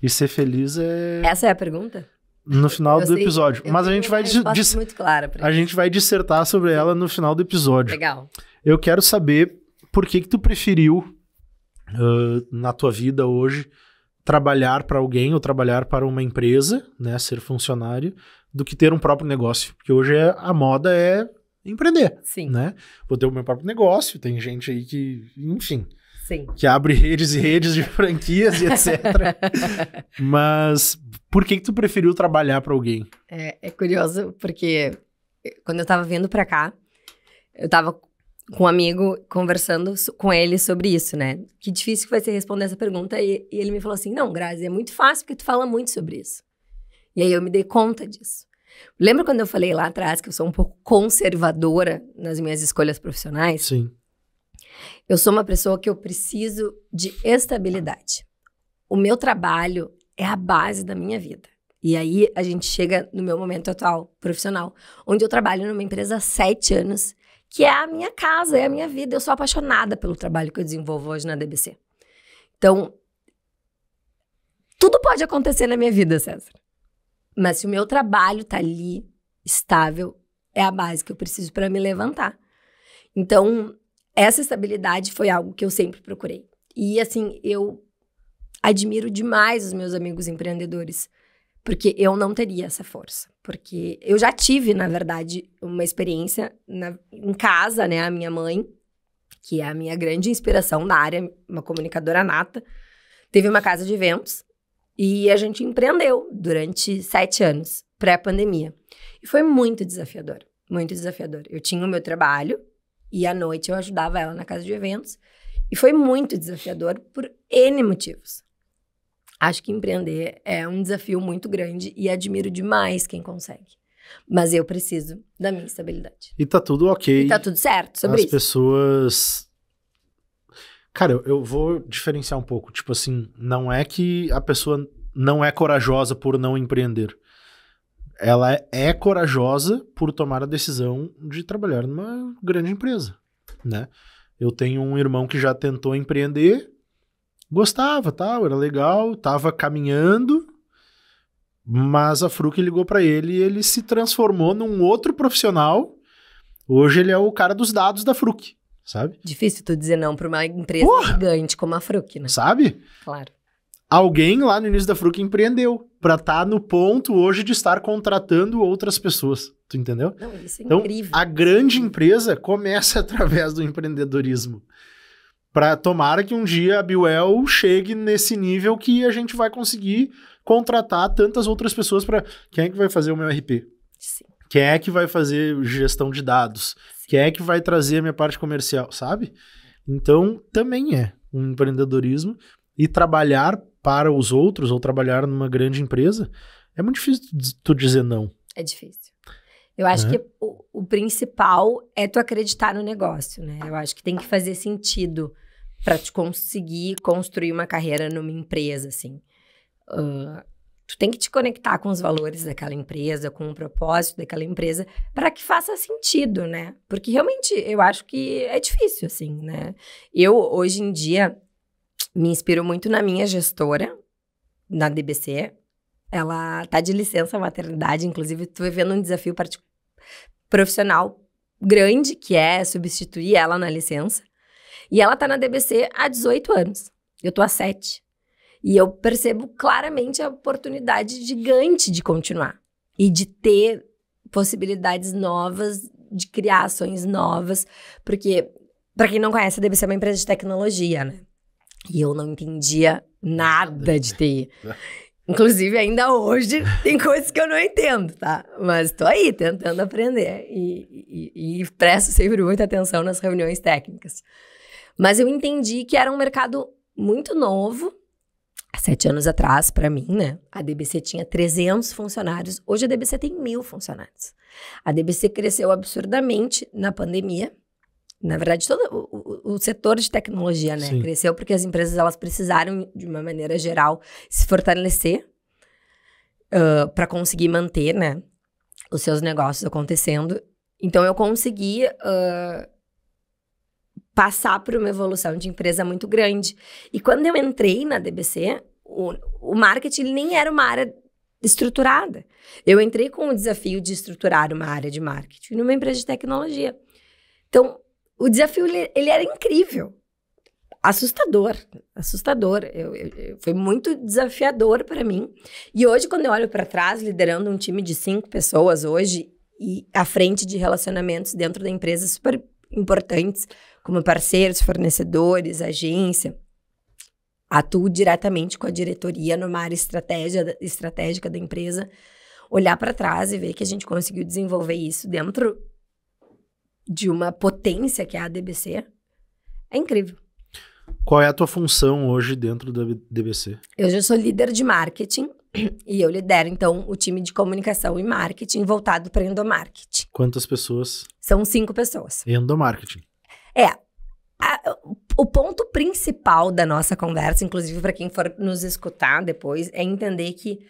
E ser feliz é Essa é a pergunta? no final Eu do sei, episódio. eu Mas a tenho gente vai uma resposta muito clara pra a isso. gente vai dissertar sobre ela no final do episódio. Legal. Eu quero saber por que tu preferiu na tua vida hoje trabalhar para alguém ou trabalhar para uma empresa, né, ser funcionário, do que ter um próprio negócio. Porque hoje a moda é empreender, Sim. né? Vou ter o meu próprio negócio, tem gente aí que, enfim, Sim. que abre redes e redes de franquias e etc. Mas por que tu preferiu trabalhar para alguém? É curioso, porque quando eu tava vindo pra cá, eu tava com um amigo conversando com ele sobre isso, né? Que difícil que vai ser responder essa pergunta. E ele me falou assim, não, Grazi, é muito fácil porque tu fala muito sobre isso. E aí eu me dei conta disso. Lembra quando eu falei lá atrás que eu sou um pouco conservadora nas minhas escolhas profissionais? Sim. Eu sou uma pessoa que eu preciso de estabilidade. O meu trabalho é a base da minha vida. E aí a gente chega no meu momento atual profissional, onde eu trabalho numa empresa há 7 anos, que é a minha casa, é a minha vida. Eu sou apaixonada pelo trabalho que eu desenvolvo hoje na DBC. Então, tudo pode acontecer na minha vida, César. Mas se o meu trabalho tá ali, estável, é a base que eu preciso para me levantar. Então, essa estabilidade foi algo que eu sempre procurei. E, assim, eu admiro demais os meus amigos empreendedores, porque eu não teria essa força. Porque eu já tive, na verdade, uma experiência em casa, né? A minha mãe, que é a minha grande inspiração na área, uma comunicadora nata, teve uma casa de eventos e a gente empreendeu durante 7 anos, pré-pandemia. E foi muito desafiador, muito desafiador. Eu tinha o meu trabalho e à noite eu ajudava ela na casa de eventos. E foi muito desafiador por N motivos. Acho que empreender é um desafio muito grande e admiro demais quem consegue. Mas eu preciso da minha estabilidade. E tá tudo ok. E tá tudo certo sobre As isso. pessoas... Cara, eu vou diferenciar um pouco. Tipo assim, não é que a pessoa não é corajosa por não empreender. Ela é corajosa por tomar a decisão de trabalhar numa grande empresa, né? Eu tenho um irmão que já tentou empreender, gostava, tal, era legal, tava caminhando, mas a Fruc ligou pra ele e ele se transformou num outro profissional. Hoje ele é o cara dos dados da Fruc, sabe? Difícil tu dizer não pra uma empresa gigante como a Fruc, né? Sabe? Claro. Alguém lá no início da Fruc empreendeu pra estar no ponto hoje de estar contratando outras pessoas. Tu entendeu? Não, isso é Então, incrível. a grande empresa começa através do empreendedorismo. Pra tomara que um dia a Biwell chegue nesse nível que a gente vai conseguir contratar tantas outras pessoas para quem é que vai fazer o meu RP? Sim. Quem é que vai fazer gestão de dados? Sim. Quem é que vai trazer a minha parte comercial, sabe? Então, também é um empreendedorismo. E trabalhar para os outros ou trabalhar numa grande empresa é muito difícil tu dizer não. É difícil. Eu acho que o principal é tu acreditar no negócio, né? Eu acho que tem que fazer sentido para tu conseguir construir uma carreira numa empresa, assim. Tu tem que te conectar com os valores daquela empresa, com o propósito daquela empresa, para que faça sentido, né? Porque realmente eu acho que é difícil, assim, né? Eu, hoje em dia, me inspiro muito na minha gestora, na DBC. Ela tá de licença maternidade, inclusive tô vivendo um desafio profissional grande, que é substituir ela na licença. E ela tá na DBC há 18 anos. Eu tô há 7. E eu percebo claramente a oportunidade gigante de continuar. E de ter possibilidades novas, de criar ações novas. Porque, pra quem não conhece, a DBC é uma empresa de tecnologia, né? E eu não entendia nada de TI. Inclusive, ainda hoje, tem coisas que eu não entendo, tá? Mas tô aí, tentando aprender. E presto sempre muita atenção nas reuniões técnicas. Mas eu entendi que era um mercado muito novo. Há 7 anos atrás, para mim, né? A DBC tinha 300 funcionários. Hoje a DBC tem 1.000 funcionários. A DBC cresceu absurdamente na pandemia. Na verdade, todo o setor de tecnologia, né? Sim. Cresceu porque as empresas elas precisaram, de uma maneira geral, se fortalecer para conseguir manter, né, os seus negócios acontecendo. Então, eu consegui passar por uma evolução de empresa muito grande. E quando eu entrei na DBC, o marketing nem era uma área estruturada. Eu entrei com o desafio de estruturar uma área de marketing numa empresa de tecnologia. Então, o desafio, ele era incrível. Assustador. Foi muito desafiador para mim. E hoje, quando eu olho para trás, liderando um time de 5 pessoas hoje, e à frente de relacionamentos dentro da empresa super importantes, como parceiros, fornecedores, agência, atuo diretamente com a diretoria numa área estratégica da empresa, olhar para trás e ver que a gente conseguiu desenvolver isso dentro de uma potência que é a DBC, é incrível. Qual é a tua função hoje dentro da DBC? Eu já sou líder de marketing e eu lidero, então, o time de comunicação e marketing voltado para endomarketing. Quantas pessoas? São 5 pessoas. Endomarketing. O ponto principal da nossa conversa, inclusive para quem for nos escutar depois, é entender que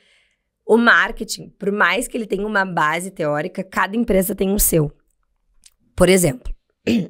o marketing, por mais que ele tenha uma base teórica, cada empresa tem o seu. Por exemplo,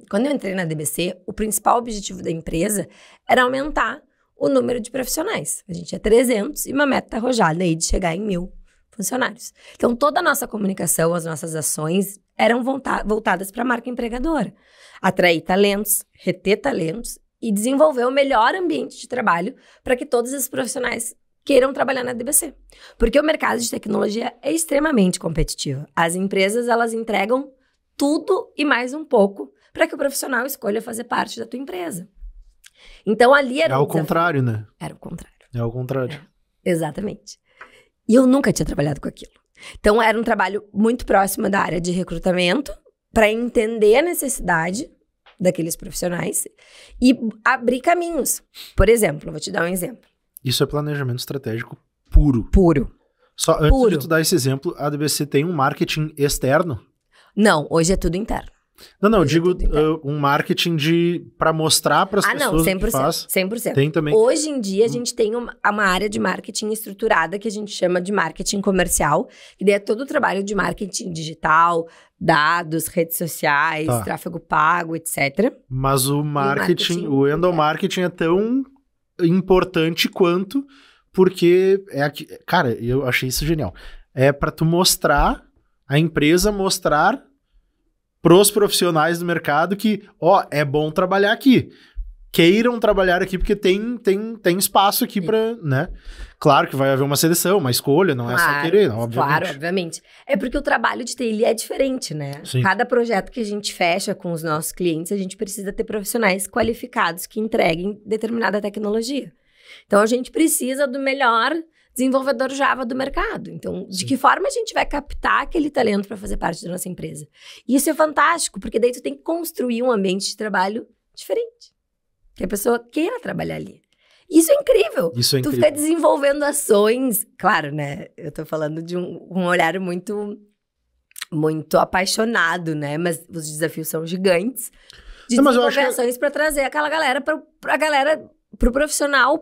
quando eu entrei na DBC, o principal objetivo da empresa era aumentar o número de profissionais. A gente tinha 300 e uma meta arrojada aí de chegar em 1.000 funcionários. Então, toda a nossa comunicação, as nossas ações eram voltadas para a marca empregadora. Atrair talentos, reter talentos e desenvolver o melhor ambiente de trabalho para que todos os profissionais queiram trabalhar na DBC. Porque o mercado de tecnologia é extremamente competitivo. As empresas, elas entregam tudo e mais um pouco para que o profissional escolha fazer parte da tua empresa. Então, ali era o contrário, né? Era o contrário. É o contrário. Exatamente. E eu nunca tinha trabalhado com aquilo. Então, era um trabalho muito próximo da área de recrutamento para entender a necessidade daqueles profissionais e abrir caminhos. Por exemplo, eu vou te dar um exemplo. Isso é planejamento estratégico puro. Puro. Só antes de tu dar esse exemplo, a DBC tem um marketing externo? Não, hoje é tudo interno. Não, eu digo um marketing para mostrar para as pessoas 100%, que faz. 100%. Tem também. Hoje em dia, a gente tem uma área de marketing estruturada que a gente chama de marketing comercial, que daí é todo o trabalho de marketing digital, dados, redes sociais, tráfego pago, etc. Mas o o endomarketing é tão importante quanto, porque cara, eu achei isso genial. É para tu mostrar, a empresa mostrar pros profissionais do mercado que, é bom trabalhar aqui. Queiram trabalhar aqui porque tem espaço aqui para, né? Claro que vai haver uma seleção, uma escolha, não é só querer, obviamente. Claro, obviamente. É porque o trabalho de TI é diferente, né? Sim. Cada projeto que a gente fecha com os nossos clientes, a gente precisa ter profissionais qualificados que entreguem determinada tecnologia. Então, a gente precisa do melhor desenvolvedor Java do mercado. Então, de que forma a gente vai captar aquele talento para fazer parte da nossa empresa? E isso é fantástico, porque daí tu tem que construir um ambiente de trabalho diferente. Que a pessoa queira trabalhar ali. Isso é incrível. Isso é incrível. Tu fica desenvolvendo ações. Claro, né? Eu tô falando de um olhar muito, muito apaixonado, né? Mas os desafios são gigantes. De desenvolver ações para trazer aquela galera pro profissional,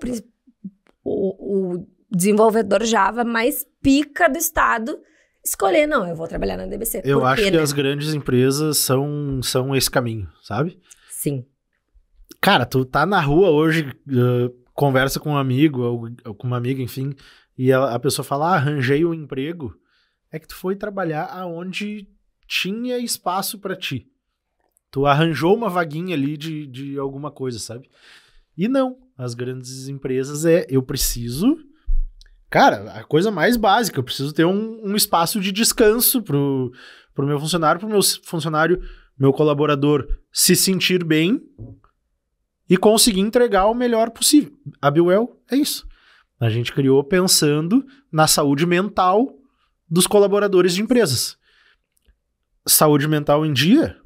o desenvolvedor Java mais pica do estado, escolher, não, eu vou trabalhar na DBC. Eu acho que as grandes empresas são esse caminho, sabe? Sim. Cara, tu tá na rua hoje, conversa com um amigo, ou com uma amiga, enfim, e a pessoa fala, arranjei um emprego, é que tu foi trabalhar aonde tinha espaço pra ti. Tu arranjou uma vaguinha ali de alguma coisa, sabe? E não, as grandes empresas eu preciso... Cara, a coisa mais básica, eu preciso ter um espaço de descanso pro meu funcionário, meu colaborador se sentir bem e conseguir entregar o melhor possível. A Bewell é isso. A gente criou pensando na saúde mental dos colaboradores de empresas. Saúde mental em dia,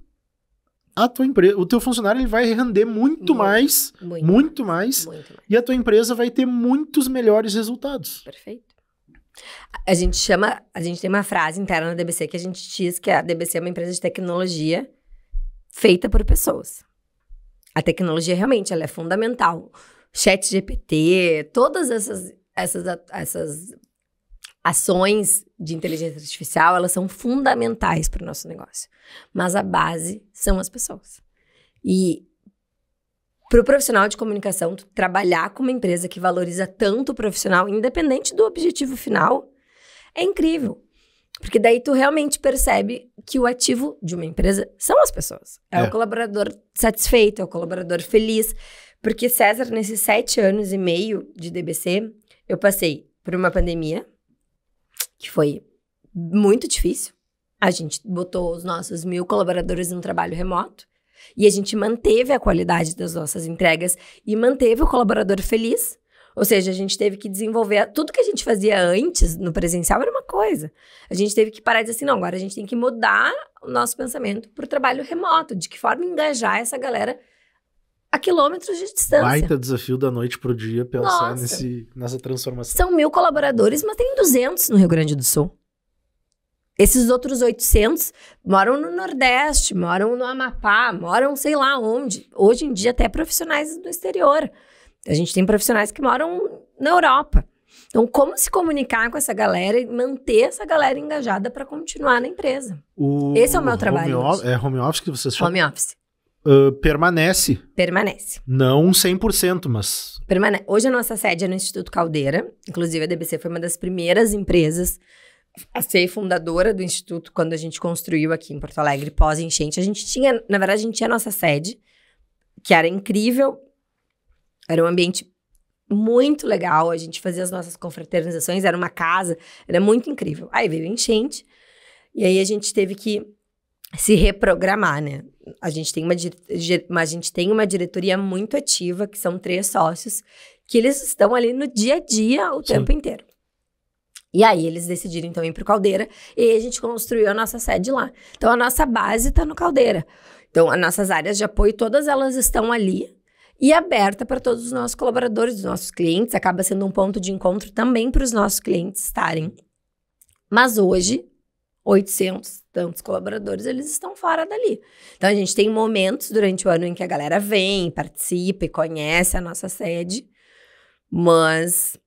o teu funcionário ele vai render muito mais, e a tua empresa vai ter muitos melhores resultados. Perfeito. A gente tem uma frase interna na DBC que a gente diz que a DBC é uma empresa de tecnologia feita por pessoas. A tecnologia realmente ela é fundamental. ChatGPT, todas essas ações de inteligência artificial, elas são fundamentais para o nosso negócio. Mas a base são as pessoas. E para o profissional de comunicação, trabalhar com uma empresa que valoriza tanto o profissional, independente do objetivo final, é incrível. Porque daí tu realmente percebe que o ativo de uma empresa são as pessoas. É o colaborador satisfeito, é o colaborador feliz. Porque, César, nesses 7 anos e meio de DBC, eu passei por uma pandemia, que foi muito difícil. A gente botou os nossos 1.000 colaboradores no trabalho remoto e a gente manteve a qualidade das nossas entregas e manteve o colaborador feliz. Ou seja, a gente teve que desenvolver... Tudo que a gente fazia antes, no presencial, era uma coisa. A gente teve que parar e dizer assim, não, agora a gente tem que mudar o nosso pensamento para o trabalho remoto. De que forma engajar essa galera a quilômetros de distância. Baita desafio da noite pro dia pensar nessa transformação. São 1.000 colaboradores, mas tem 200 no Rio Grande do Sul. Esses outros 800 moram no Nordeste, moram no Amapá, moram sei lá onde. Hoje em dia até profissionais do exterior. A gente tem profissionais que moram na Europa. Então, como se comunicar com essa galera e manter essa galera engajada para continuar na empresa? Esse é o meu trabalho hoje. É home office que vocês chamam? Home office. Permanece. Permanece. Não 100%, mas... Hoje a nossa sede é no Instituto Caldeira. Inclusive, a DBC foi uma das primeiras empresas a ser fundadora do Instituto quando a gente construiu aqui em Porto Alegre, pós-enchente. Na verdade, a gente tinha a nossa sede, que era incrível. Era um ambiente muito legal. A gente fazia as nossas confraternizações, era uma casa, era muito incrível. Aí veio a enchente, e aí a gente teve que se reprogramar, né? A gente tem uma diretoria muito ativa, que são 3 sócios, que eles estão ali no dia a dia o tempo inteiro. E aí eles decidiram, então, ir pro Caldeira, e aí a gente construiu a nossa sede lá. Então, a nossa base tá no Caldeira. Então, as nossas áreas de apoio, todas elas estão ali e aberta para todos os nossos colaboradores, os nossos clientes. Acaba sendo um ponto de encontro também para os nossos clientes estarem. Mas hoje, 800 tantos colaboradores, eles estão fora dali. Então, a gente tem momentos durante o ano em que a galera vem, participa e conhece a nossa sede, mas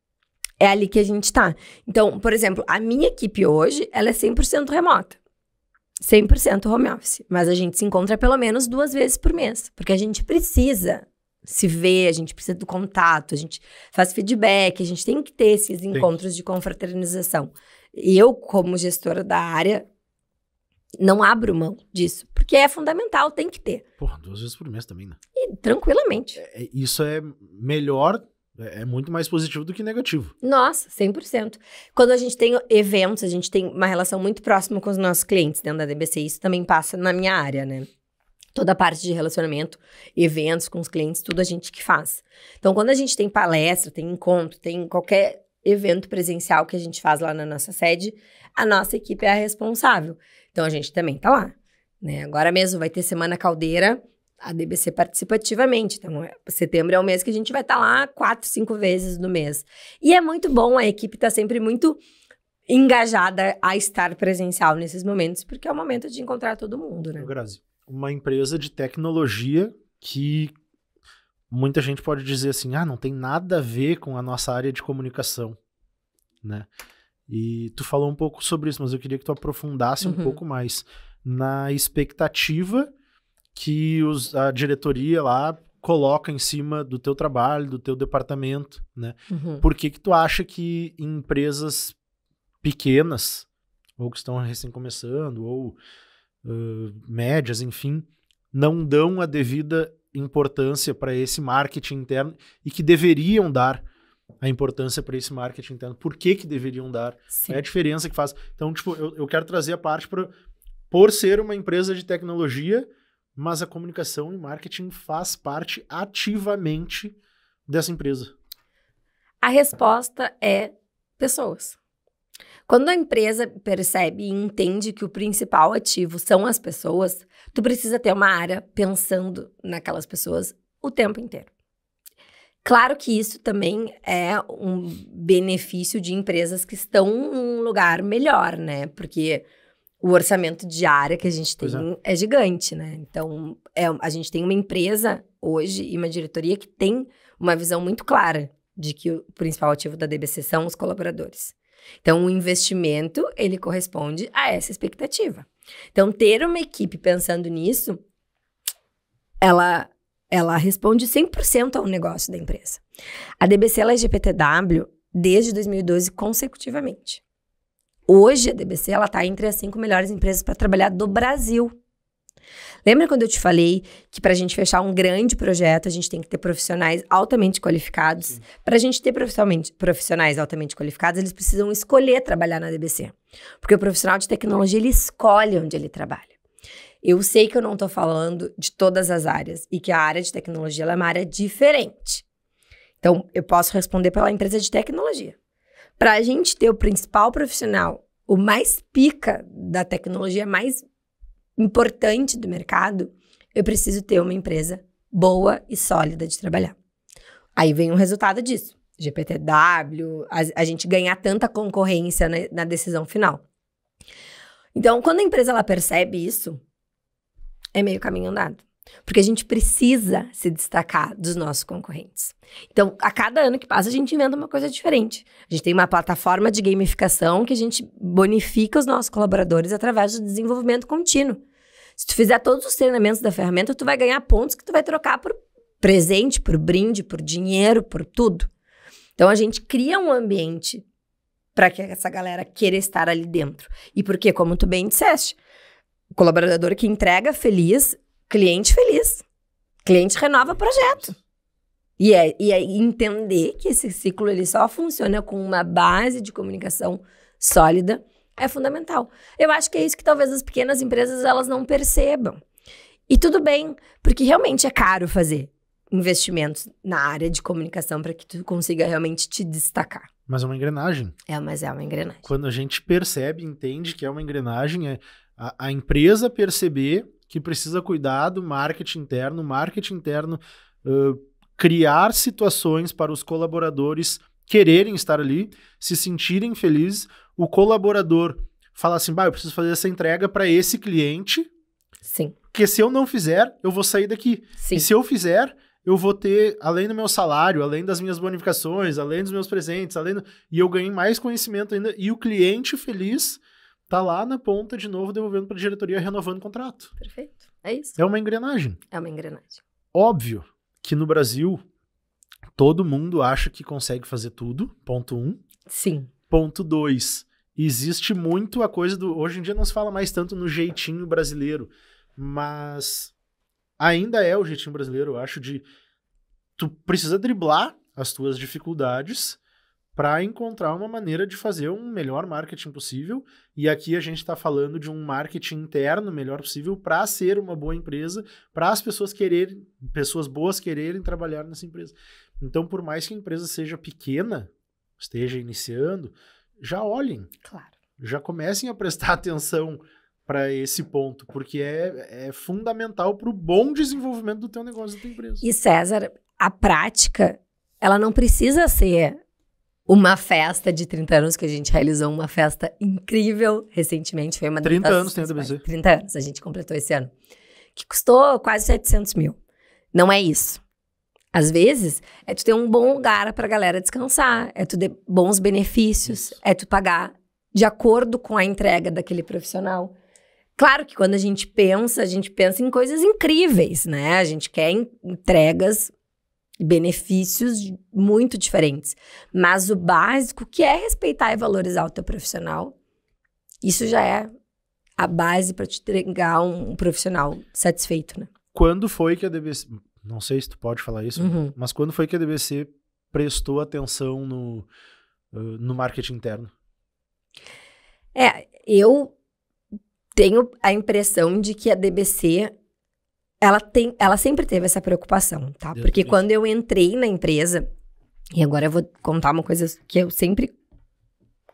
é ali que a gente tá. Então, por exemplo, a minha equipe hoje, ela é 100% remota. 100% home office. Mas a gente se encontra pelo menos 2 vezes por mês, porque a gente precisa se ver, a gente precisa do contato, a gente faz feedback, a gente tem que ter esses encontros de confraternização. E eu, como gestora da área, não abro mão disso, porque é fundamental, tem que ter. Porra, 2 vezes por mês também, né? E tranquilamente. Isso é melhor, é muito mais positivo do que negativo. Nossa, 100%. Quando a gente tem eventos, a gente tem uma relação muito próxima com os nossos clientes dentro da DBC, isso também passa na minha área, né? Toda a parte de relacionamento, eventos com os clientes, tudo a gente que faz. Então, quando a gente tem palestra, tem encontro, tem qualquer evento presencial que a gente faz lá na nossa sede, a nossa equipe é a responsável. Então, a gente também tá lá, né? Agora mesmo vai ter Semana Caldeira, a DBC participa ativamente. Então, setembro é o mês que a gente vai estar lá 4, 5 vezes no mês. E é muito bom, a equipe tá sempre muito engajada a estar presencial nesses momentos, porque é o momento de encontrar todo mundo, né? Grazi, uma empresa de tecnologia que muita gente pode dizer assim, não tem nada a ver com a nossa área de comunicação, né? E tu falou um pouco sobre isso, mas eu queria que tu aprofundasse um pouco mais na expectativa que a diretoria lá coloca em cima do teu trabalho, do teu departamento, né? Por que tu acha que em empresas pequenas, ou que estão recém começando, ou médias, enfim, não dão a devida importância para esse marketing interno e que deveriam dar a importância para esse marketing interno? Por que deveriam dar? Sim. É a diferença que faz. Então, tipo, eu quero trazer a parte por ser uma empresa de tecnologia, mas a comunicação e marketing faz parte ativamente dessa empresa. A resposta é pessoas. Quando a empresa percebe e entende que o principal ativo são as pessoas, tu precisa ter uma área pensando naquelas pessoas o tempo inteiro. Claro que isso também é um benefício de empresas que estão num lugar melhor, né? Porque o orçamento de área que a gente tem é gigante, né? Então, a gente tem uma empresa hoje e uma diretoria que tem uma visão muito clara de que o principal ativo da DBC são os colaboradores. Então, o investimento, ele corresponde a essa expectativa. Então, ter uma equipe pensando nisso, ela responde 100% ao negócio da empresa. A DBC, ela é GPTW desde 2012 consecutivamente. Hoje, a DBC, ela está entre as 5 melhores empresas para trabalhar do Brasil. Lembra quando eu te falei que para a gente fechar um grande projeto, a gente tem que ter profissionais altamente qualificados? Para a gente ter profissionais altamente qualificados, eles precisam escolher trabalhar na DBC. Porque o profissional de tecnologia, ele escolhe onde ele trabalha. Eu sei que eu não estou falando de todas as áreas e que a área de tecnologia ela é uma área diferente. Então, eu posso responder pela empresa de tecnologia. Para a gente ter o principal profissional, o mais pica da tecnologia, mais importante do mercado, eu preciso ter uma empresa boa e sólida de trabalhar. Aí vem o resultado disso. GPTW, a gente ganhar tanta concorrência na decisão final. Então, quando a empresa ela percebe isso, é meio caminho andado. Porque a gente precisa se destacar dos nossos concorrentes. Então, a cada ano que passa, a gente inventa uma coisa diferente. A gente tem uma plataforma de gamificação que a gente bonifica os nossos colaboradores através do desenvolvimento contínuo. Se tu fizer todos os treinamentos da ferramenta, tu vai ganhar pontos que tu vai trocar por presente, por brinde, por dinheiro, por tudo. Então, a gente cria um ambiente para que essa galera queira estar ali dentro. E porque, como tu bem disseste, o colaborador que entrega feliz, cliente feliz. Cliente renova projeto. E é entender que esse ciclo ele só funciona com uma base de comunicação sólida é fundamental. Eu acho que é isso que talvez as pequenas empresas elas não percebam. E tudo bem, porque realmente é caro fazer investimentos na área de comunicação para que tu consiga realmente te destacar. Mas é uma engrenagem. Mas é uma engrenagem. Quando a gente percebe, entende que é uma engrenagem, é a empresa perceber que precisa cuidar do marketing interno, criar situações para os colaboradores quererem estar ali, se sentirem felizes, o colaborador fala assim, eu preciso fazer essa entrega para esse cliente, sim, porque se eu não fizer, eu vou sair daqui. Sim. E se eu fizer, eu vou ter, além do meu salário, além das minhas bonificações, além dos meus presentes, e eu ganhei mais conhecimento ainda, e o cliente feliz tá lá na ponta de novo, devolvendo para a diretoria, renovando o contrato. Perfeito. É isso. É uma engrenagem. É uma engrenagem. Óbvio que no Brasil, todo mundo acha que consegue fazer tudo, ponto 1. Sim. Ponto 2. Existe muito a coisa do... Hoje em dia não se fala mais tanto no jeitinho brasileiro, mas ainda é o jeitinho brasileiro, eu acho, de... Tu precisa driblar as tuas dificuldades para encontrar uma maneira de fazer um melhor marketing possível. E aqui a gente está falando de um marketing interno melhor possível para ser uma boa empresa, para as pessoas boas quererem trabalhar nessa empresa. Então, por mais que a empresa seja pequena, esteja iniciando, já olhem. Claro. Já comecem a prestar atenção para esse ponto, porque é fundamental para o bom desenvolvimento do teu negócio, da tua empresa. E César, a prática, ela não precisa ser uma festa de 30 anos, que a gente realizou uma festa incrível recentemente. Foi uma 30 anos tem a DBC. 30 anos, a gente completou esse ano. Que custou quase 700 mil. Não é isso. Às vezes, é tu ter um bom lugar pra galera descansar, é tu ter bons benefícios, é tu pagar de acordo com a entrega daquele profissional. Claro que quando a gente pensa em coisas incríveis, né? A gente quer entregas e benefícios muito diferentes. Mas o básico, que é respeitar e valorizar o teu profissional, isso já é a base para te entregar um profissional satisfeito, né? Quando foi que a DBC... Não sei se tu pode falar isso, mas quando foi que a DBC prestou atenção no marketing interno? Eu tenho a impressão de que a DBC, ela sempre teve essa preocupação, tá? Porque quando eu entrei na empresa, e agora eu vou contar uma coisa que eu sempre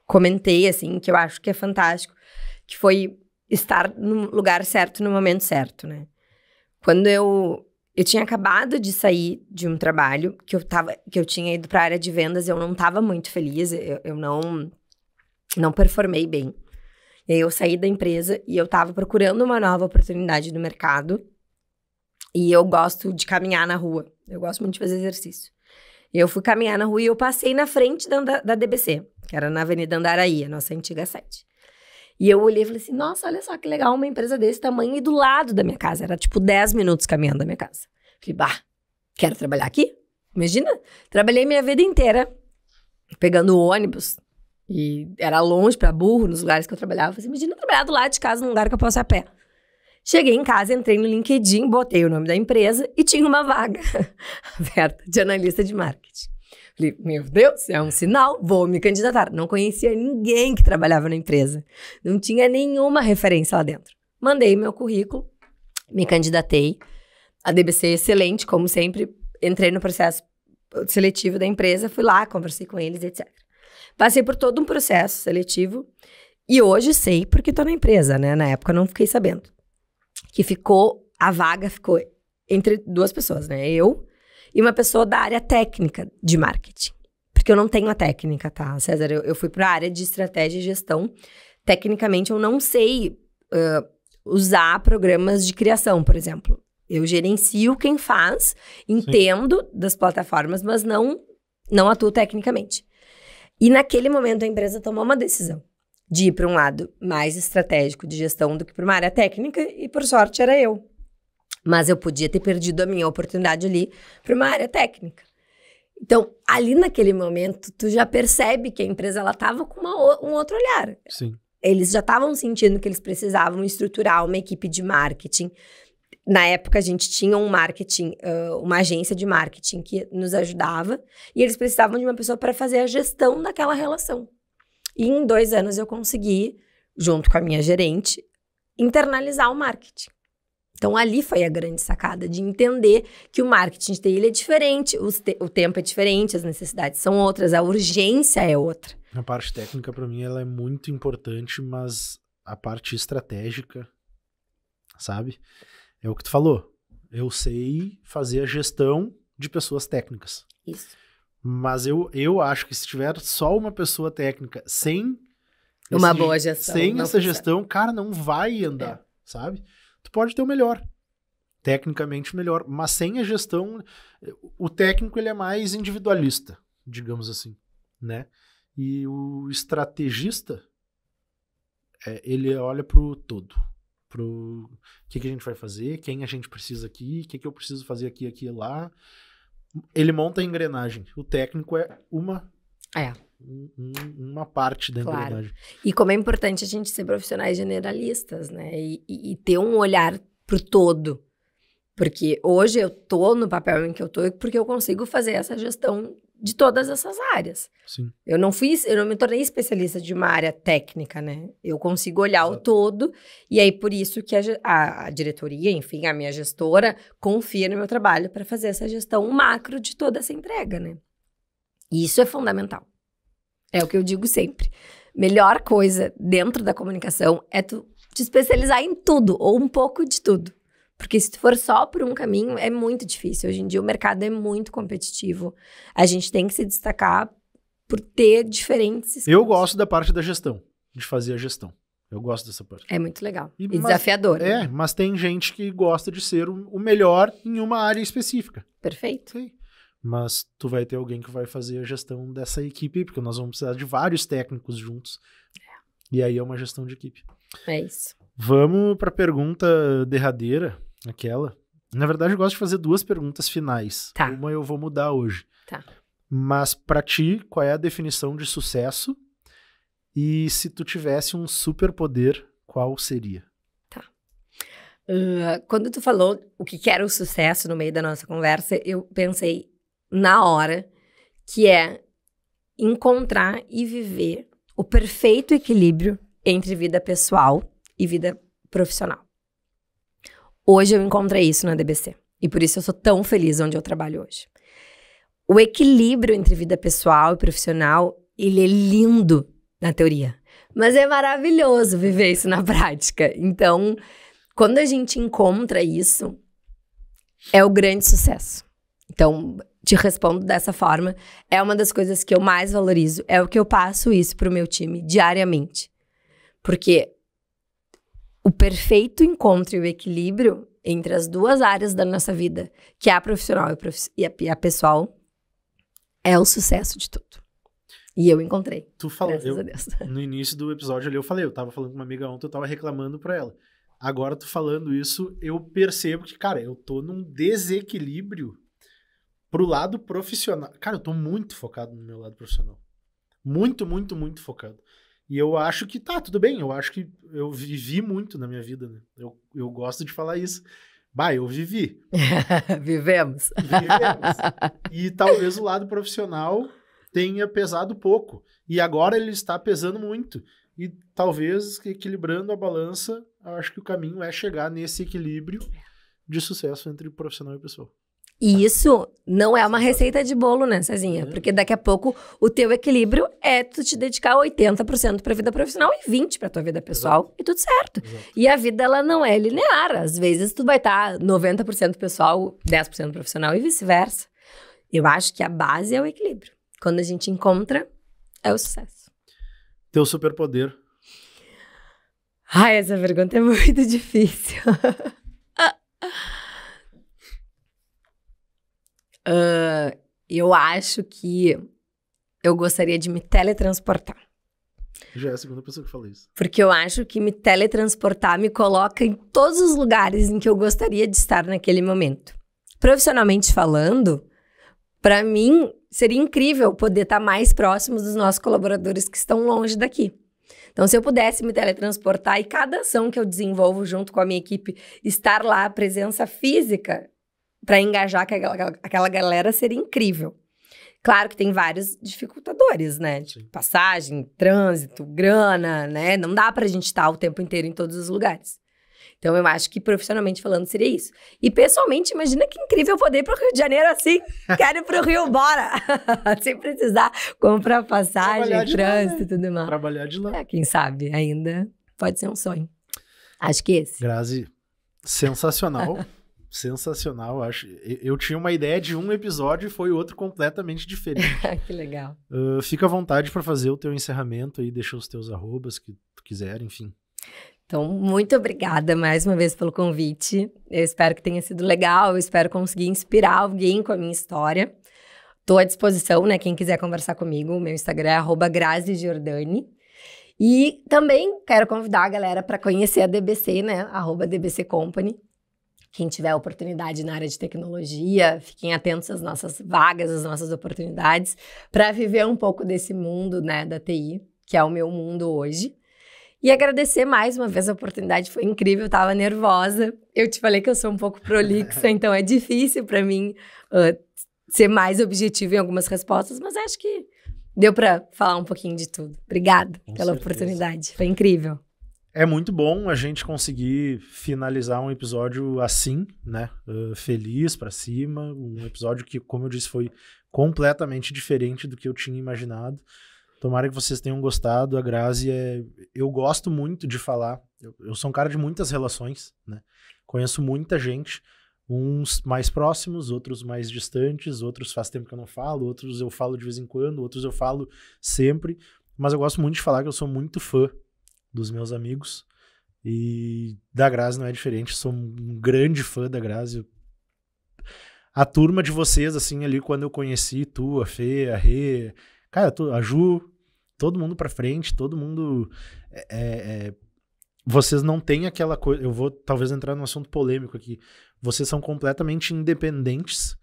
comentei, assim, que eu acho que é fantástico, que foi estar no lugar certo, no momento certo, né? Quando eu tinha acabado de sair de um trabalho, que eu tinha ido para a área de vendas, eu não estava muito feliz, eu não performei bem. E aí eu saí da empresa e eu estava procurando uma nova oportunidade no mercado, e eu gosto de caminhar na rua, eu gosto muito de fazer exercício. Eu fui caminhar na rua e eu passei na frente da DBC, que era na Avenida Andaraí, a nossa antiga sede. E eu olhei e falei assim, nossa, olha só que legal, uma empresa desse tamanho e do lado da minha casa. Era tipo 10 minutos caminhando da minha casa. Falei, bah, quero trabalhar aqui? Imagina, trabalhei minha vida inteira pegando ônibus. E era longe pra burro nos lugares que eu trabalhava. Falei, imagina trabalhar do lado de casa num lugar que eu posso ir a pé. Cheguei em casa, entrei no LinkedIn, botei o nome da empresa e tinha uma vaga aberta de analista de marketing. Falei, meu Deus, é um sinal, vou me candidatar. Não conhecia ninguém que trabalhava na empresa. Não tinha nenhuma referência lá dentro. Mandei meu currículo, me candidatei. A DBC é excelente, como sempre. Entrei no processo seletivo da empresa, fui lá, conversei com eles, etc. Passei por todo um processo seletivo e hoje sei porque estou na empresa, né? Na época eu não fiquei sabendo. Que a vaga ficou entre duas pessoas, né? Eu e uma pessoa da área técnica de marketing. Porque eu não tenho a técnica, tá, César? Eu fui para a área de estratégia e gestão. Tecnicamente, eu não sei usar programas de criação, por exemplo. Eu gerencio quem faz, entendo das plataformas, mas não atuo tecnicamente. E naquele momento a empresa tomou uma decisão de ir para um lado mais estratégico de gestão do que para uma área técnica, e por sorte era eu. Mas eu podia ter perdido a minha oportunidade ali para uma área técnica. Então, ali naquele momento, tu já percebe que a empresa ela estava com um outro olhar. Sim. Eles já estavam sentindo que eles precisavam estruturar uma equipe de marketing. Na época, a gente tinha um marketing, uma agência de marketing que nos ajudava, e eles precisavam de uma pessoa para fazer a gestão daquela relação. E em 2 anos eu consegui, junto com a minha gerente, internalizar o marketing. Então, ali foi a grande sacada de entender que o marketing ele é diferente, o tempo é diferente, as necessidades são outras, a urgência é outra. A parte técnica, para mim, ela é muito importante, mas a parte estratégica, sabe? É o que tu falou. Eu sei fazer a gestão de pessoas técnicas. Isso. Mas eu acho que se tiver só uma pessoa técnica sem uma boa gestão, sem essa gestão, cara, não vai andar, sabe? Tu pode ter o melhor, tecnicamente melhor, mas sem a gestão, o técnico ele é mais individualista, digamos assim, né? E o estrategista, ele olha pro todo, pro que a gente vai fazer, quem a gente precisa aqui, o que eu preciso fazer aqui e lá. Ele monta a engrenagem. O técnico é uma parte da engrenagem. E como é importante a gente ser profissionais generalistas, né? E ter um olhar pro todo. Porque hoje eu tô no papel em que eu tô porque eu consigo fazer essa gestão de todas essas áreas. Sim. Eu não me tornei especialista de uma área técnica, né? Eu consigo olhar o todo, e aí por isso que a diretoria, enfim, a minha gestora, confia no meu trabalho para fazer essa gestão macro de toda essa entrega, né? E isso é fundamental. É o que eu digo sempre. Melhor coisa dentro da comunicação é tu te especializar em tudo, ou um pouco de tudo. Porque se tu for só por um caminho, é muito difícil. Hoje em dia o mercado é muito competitivo. A gente tem que se destacar por ter diferentes skills. Eu gosto da parte da gestão, de fazer a gestão. Eu gosto dessa parte. É muito legal. E desafiador. Né? Mas tem gente que gosta de ser o melhor em uma área específica. Perfeito. Sim. Mas tu vai ter alguém que vai fazer a gestão dessa equipe, porque nós vamos precisar de vários técnicos juntos. E aí é uma gestão de equipe. É isso. Vamos para a pergunta derradeira. Aquela. Na verdade, eu gosto de fazer 2 perguntas finais. Tá. Uma eu vou mudar hoje. Tá. Mas pra ti, qual é a definição de sucesso? E se tu tivesse um superpoder, qual seria? Tá. Quando tu falou o que era o sucesso no meio da nossa conversa, eu pensei na hora que é encontrar e viver o perfeito equilíbrio entre vida pessoal e vida profissional. Hoje eu encontrei isso na DBC. E por isso eu sou tão feliz onde eu trabalho hoje. O equilíbrio entre vida pessoal e profissional, ele é lindo na teoria. Mas é maravilhoso viver isso na prática. Então, quando a gente encontra isso, é o grande sucesso. Então, te respondo dessa forma, é uma das coisas que eu mais valorizo, é o que eu passo isso pro meu time diariamente. Porque o perfeito encontro e o equilíbrio entre as duas áreas da nossa vida, que é a profissional e a pessoal, é o sucesso de tudo. E eu encontrei. Tu falou, graças a Deus. No início do episódio ali eu tava falando com uma amiga ontem, eu tava reclamando pra ela. Agora tu falando isso, eu percebo que, cara, eu tô num desequilíbrio pro lado profissional. Cara, eu tô muito focado no meu lado profissional. Muito, muito, muito focado. E eu acho que tá, tudo bem. Eu acho que eu vivi muito na minha vida, né? Eu gosto de falar isso. Bah, eu vivi. Vivemos. E talvez o lado profissional tenha pesado pouco. E agora ele está pesando muito. E talvez, equilibrando a balança, eu acho que o caminho é chegar nesse equilíbrio de sucesso entre profissional e pessoal. E isso não é uma receita de bolo, né, Cezinha? Porque daqui a pouco o teu equilíbrio é tu te dedicar 80% pra vida profissional e 20% pra tua vida pessoal. Exato. E tudo certo. Exato. E a vida, ela não é linear. Às vezes tu vai estar 90% pessoal, 10% profissional e vice-versa. Eu acho que a base é o equilíbrio. Quando a gente encontra, é o sucesso. Teu superpoder? Ai, essa pergunta é muito difícil. Eu acho que eu gostaria de me teletransportar. Já é a segunda pessoa que fala isso. Porque eu acho que me teletransportar me coloca em todos os lugares em que eu gostaria de estar naquele momento. Profissionalmente falando, para mim seria incrível poder estar mais próximos dos nossos colaboradores que estão longe daqui. Então, se eu pudesse me teletransportar e cada ação que eu desenvolvo junto com a minha equipe estar lá, presença física, para engajar aquela galera, seria incrível. Claro que tem vários dificultadores, né? Tipo, passagem, trânsito, grana, né? Não dá pra gente estar o tempo inteiro em todos os lugares. Então, eu acho que profissionalmente falando seria isso. E pessoalmente, imagina que incrível poder ir pro Rio de Janeiro assim. Quero ir pro Rio, bora! Sem precisar comprar passagem, trânsito e tudo mais. Trabalhar de lá. Quem sabe ainda pode ser um sonho. Acho que esse. Grazi, sensacional. Sensacional, acho. Eu tinha uma ideia de um episódio e foi outro completamente diferente. Que legal. Fica à vontade para fazer o teu encerramento aí, deixa os teus arrobas que tu quiser, enfim. Então, muito obrigada mais uma vez pelo convite. Eu espero que tenha sido legal, eu espero conseguir inspirar alguém com a minha história. Estou à disposição, né? Quem quiser conversar comigo, o meu Instagram é @grazigiordani. E também quero convidar a galera para conhecer a DBC, né? @DBC Company. Quem tiver oportunidade na área de tecnologia, fiquem atentos às nossas vagas, às nossas oportunidades, para viver um pouco desse mundo, né, da TI, que é o meu mundo hoje. E agradecer mais uma vez a oportunidade, foi incrível, eu tava nervosa. Eu te falei que eu sou um pouco prolixa, então é difícil para mim ser mais objetivo em algumas respostas, mas acho que deu para falar um pouquinho de tudo. Obrigada pela oportunidade, foi incrível. É muito bom a gente conseguir finalizar um episódio assim, né? Feliz pra cima. Um episódio que, como eu disse, foi completamente diferente do que eu tinha imaginado. Tomara que vocês tenham gostado. A Grazi eu gosto muito de falar. Eu sou um cara de muitas relações, né? Conheço muita gente. Uns mais próximos, outros mais distantes. Outros faz tempo que eu não falo. Outros eu falo de vez em quando. Outros eu falo sempre. Mas eu gosto muito de falar que eu sou muito fã dos meus amigos, e da Grazi não é diferente, sou um grande fã da Grazi. A turma de vocês, assim, ali, quando eu conheci tu, a Fê, a Rê, cara, a Ju, todo mundo pra frente, todo mundo... Vocês não têm aquela coisa... Eu vou talvez entrar num assunto polêmico aqui. Vocês são completamente independentes,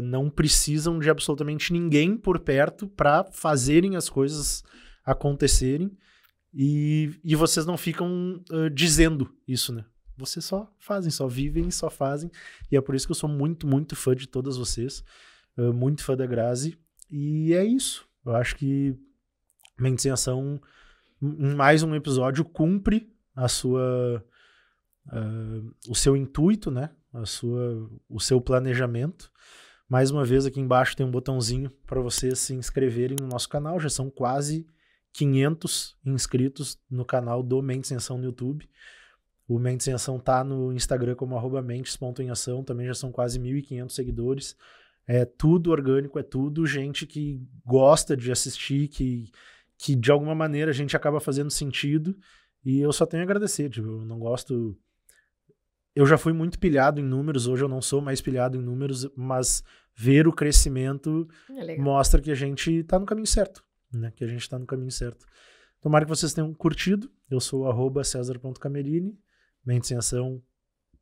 não precisam de absolutamente ninguém por perto pra fazerem as coisas acontecerem. E vocês não ficam dizendo isso, né? Vocês só fazem, só vivem, só fazem. E é por isso que eu sou muito, muito fã de todas vocês. Muito fã da Grazi. E é isso. Eu acho que Mentes em Ação, em mais um episódio, cumpre o seu intuito, né? O seu planejamento. Mais uma vez, aqui embaixo tem um botãozinho para vocês se inscreverem no nosso canal. Já são quase 500 inscritos no canal do Mentes em Ação no YouTube. O Mentes em Ação tá no Instagram como @mentes.emação, também já são quase 1.500 seguidores. É tudo orgânico, é tudo gente que gosta de assistir, que de alguma maneira a gente acaba fazendo sentido, e eu só tenho a agradecer, tipo, eu não gosto... Eu já fui muito pilhado em números, hoje eu não sou mais pilhado em números, mas ver o crescimento mostra que a gente tá no caminho certo, né? Que a gente tá no caminho certo. Tomara que vocês tenham curtido. Eu sou @cesar.camerini. Mentes em Ação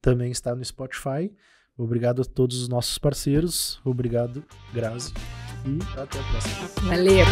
também está no Spotify. Obrigado a todos os nossos parceiros. Obrigado, Grazi. E até a próxima. Valeu!